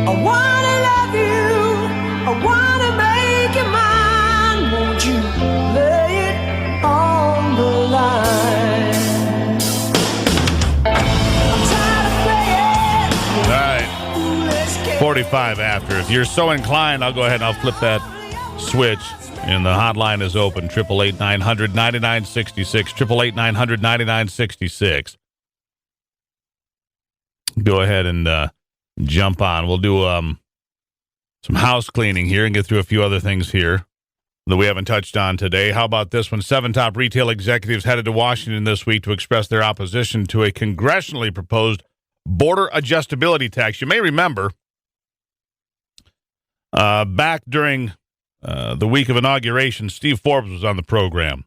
I wanna love you, I wanna make you mine. Won't you lay it on the line? 45 after. If you're so inclined, I'll go ahead and I'll flip that switch. And the hotline is open, 888-900-9966, 888-900-9966. Go ahead and jump on. We'll do some house cleaning here and get through a few other things here that we haven't touched on today. How about this one? 7 top retail executives headed to Washington this week to express their opposition to a congressionally proposed border adjustability tax. You may remember back during the week of inauguration, Steve Forbes was on the program.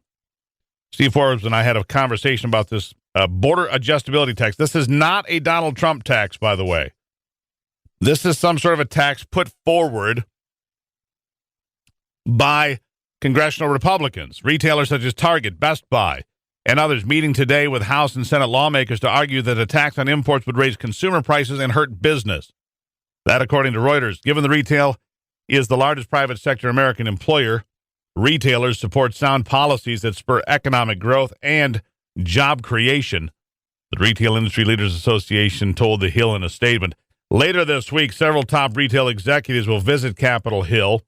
Steve Forbes and I had a conversation about this border adjustability tax. This is not a Donald Trump tax, by the way. This is some sort of a tax put forward by congressional Republicans, retailers such as Target, Best Buy, and others meeting today with House and Senate lawmakers to argue that a tax on imports would raise consumer prices and hurt business. That, according to Reuters, given the retail is the largest private sector American employer, retailers support sound policies that spur economic growth and job creation, the Retail Industry Leaders Association told The Hill in a statement. Later this week, several top retail executives will visit Capitol Hill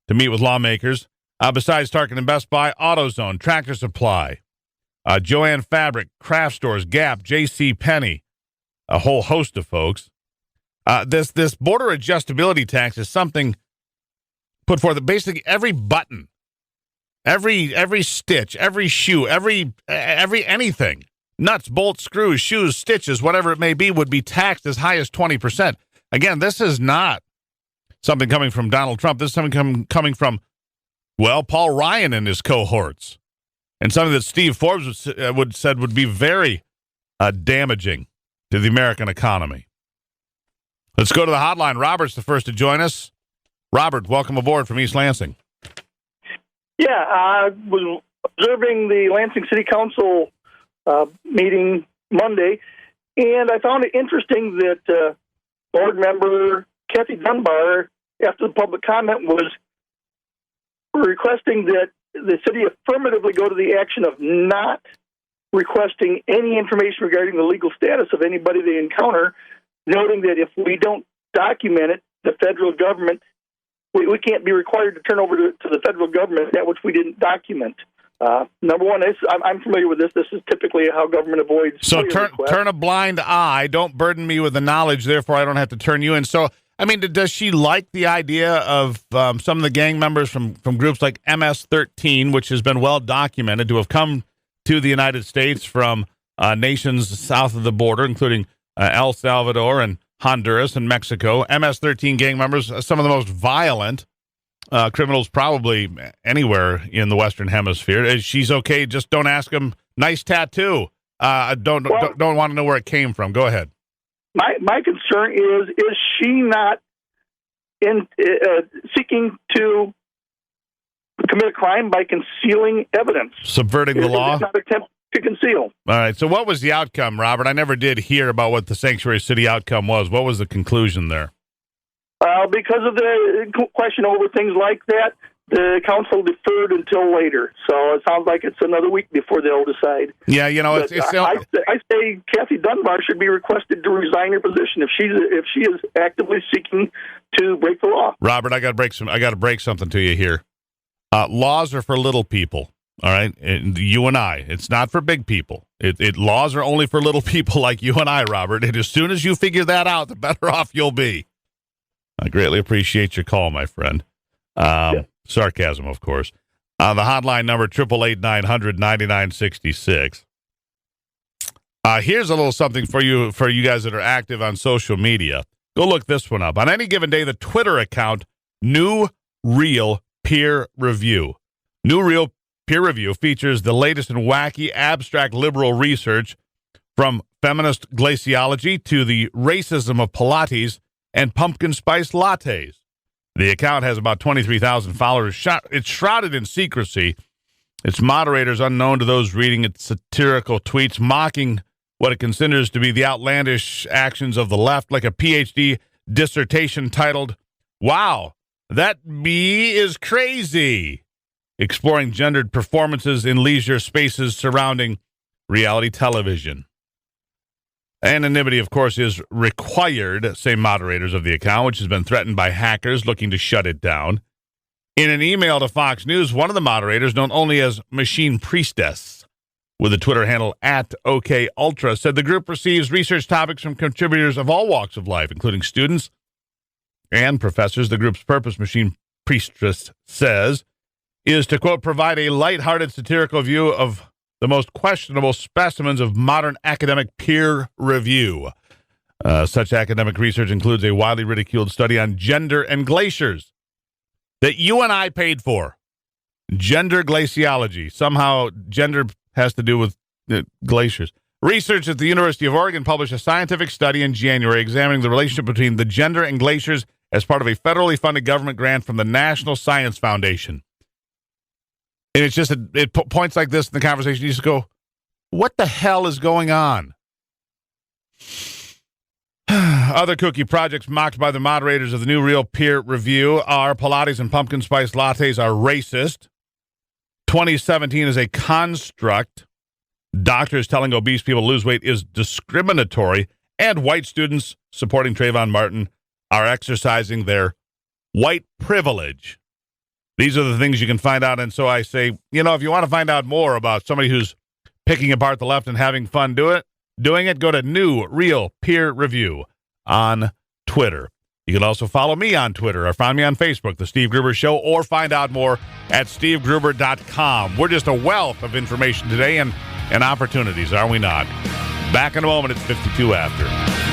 to meet with lawmakers. Besides Target and Best Buy, AutoZone, Tractor Supply, Joann Fabric, Craft Stores, Gap, J.C. Penney, a whole host of folks. This border adjustability tax is something put forth that basically every button, every stitch, every shoe, every anything, nuts, bolts, screws, shoes, stitches, whatever it may be, would be taxed as high as 20%. Again, this is not something coming from Donald Trump. This is something coming from, well, Paul Ryan and his cohorts, and something that Steve Forbes said would be very damaging to the American economy. Let's go to the hotline. Robert's the first to join us. Robert, welcome aboard from East Lansing. Yeah, I was observing the Lansing City Council meeting Monday, and I found it interesting that board member Kathy Dunbar, after the public comment, was requesting that the city affirmatively go to the action of not requesting any information regarding the legal status of anybody they encounter, noting that if we don't document it, the federal government, we can't be required to turn over to the federal government that which we didn't document. Number one, I'm familiar with this. This is typically how government avoids. So turn a blind eye. Don't burden me with the knowledge, therefore I don't have to turn you in. So, I mean, does she like the idea of some of the gang members from groups like MS-13, which has been well documented, to have come to the United States from nations south of the border, including El Salvador and Honduras and Mexico. MS-13 gang members, some of the most violent criminals probably anywhere in the Western Hemisphere. She's okay. Just don't ask them. Nice tattoo. Don't want to know where it came from. Go ahead. My concern is she not seeking to commit a crime by concealing evidence? Subverting the law? It's not an attempt to conceal. All right. So what was the outcome, Robert? I never did hear about what the sanctuary city outcome was. What was the conclusion there? Because of the question over things like that, the council deferred until later. So it sounds like it's another week before they'll decide. Yeah, I say Kathy Dunbar should be requested to resign her position if she is actively seeking to break the law. Robert, I got to break something to you here. Laws are for little people. All right, you and I. It's not for big people. Laws are only for little people like you and I, Robert. And as soon as you figure that out, the better off you'll be. I greatly appreciate your call, my friend. Sarcasm, of course. The hotline number, 888-900-9966. Here's a little something for you guys that are active on social media. Go look this one up. On any given day, the Twitter account, New Real Peer Review. New Real Peer Review features the latest and wacky abstract liberal research from feminist glaciology to the racism of Pilates and pumpkin spice lattes. The account has about 23,000 followers. It's shrouded in secrecy. Its moderators unknown to those reading its satirical tweets, mocking what it considers to be the outlandish actions of the left, like a PhD dissertation titled, "Wow, that bee is crazy," exploring gendered performances in leisure spaces surrounding reality television. Anonymity, of course, is required, say moderators of the account, which has been threatened by hackers looking to shut it down. In an email to Fox News, one of the moderators, known only as Machine Priestess, with the Twitter handle @OKUltra, said the group receives research topics from contributors of all walks of life, including students and professors. The group's purpose, Machine Priestess says, is to, quote, provide a lighthearted satirical view of the most questionable specimens of modern academic peer review. Such academic research includes a widely ridiculed study on gender and glaciers that you and I paid for. Gender glaciology. Somehow gender has to do with glaciers. Research at the University of Oregon published a scientific study in January examining the relationship between the gender and glaciers as part of a federally funded government grant from the National Science Foundation. And it's just, points like this in the conversation, you just go, what the hell is going on? Other kooky projects mocked by the moderators of the New Real Peer Review are Pilates and pumpkin spice lattes are racist. 2017 is a construct. Doctors telling obese people to lose weight is discriminatory. And white students supporting Trayvon Martin are exercising their white privilege. These are the things you can find out. And so I say, if you want to find out more about somebody who's picking apart the left and having fun doing it, go to New Real Peer Review on Twitter. You can also follow me on Twitter or find me on Facebook, The Steve Gruber Show, or find out more at stevegruber.com. We're just a wealth of information today and opportunities, are we not? Back in a moment. It's 52 after.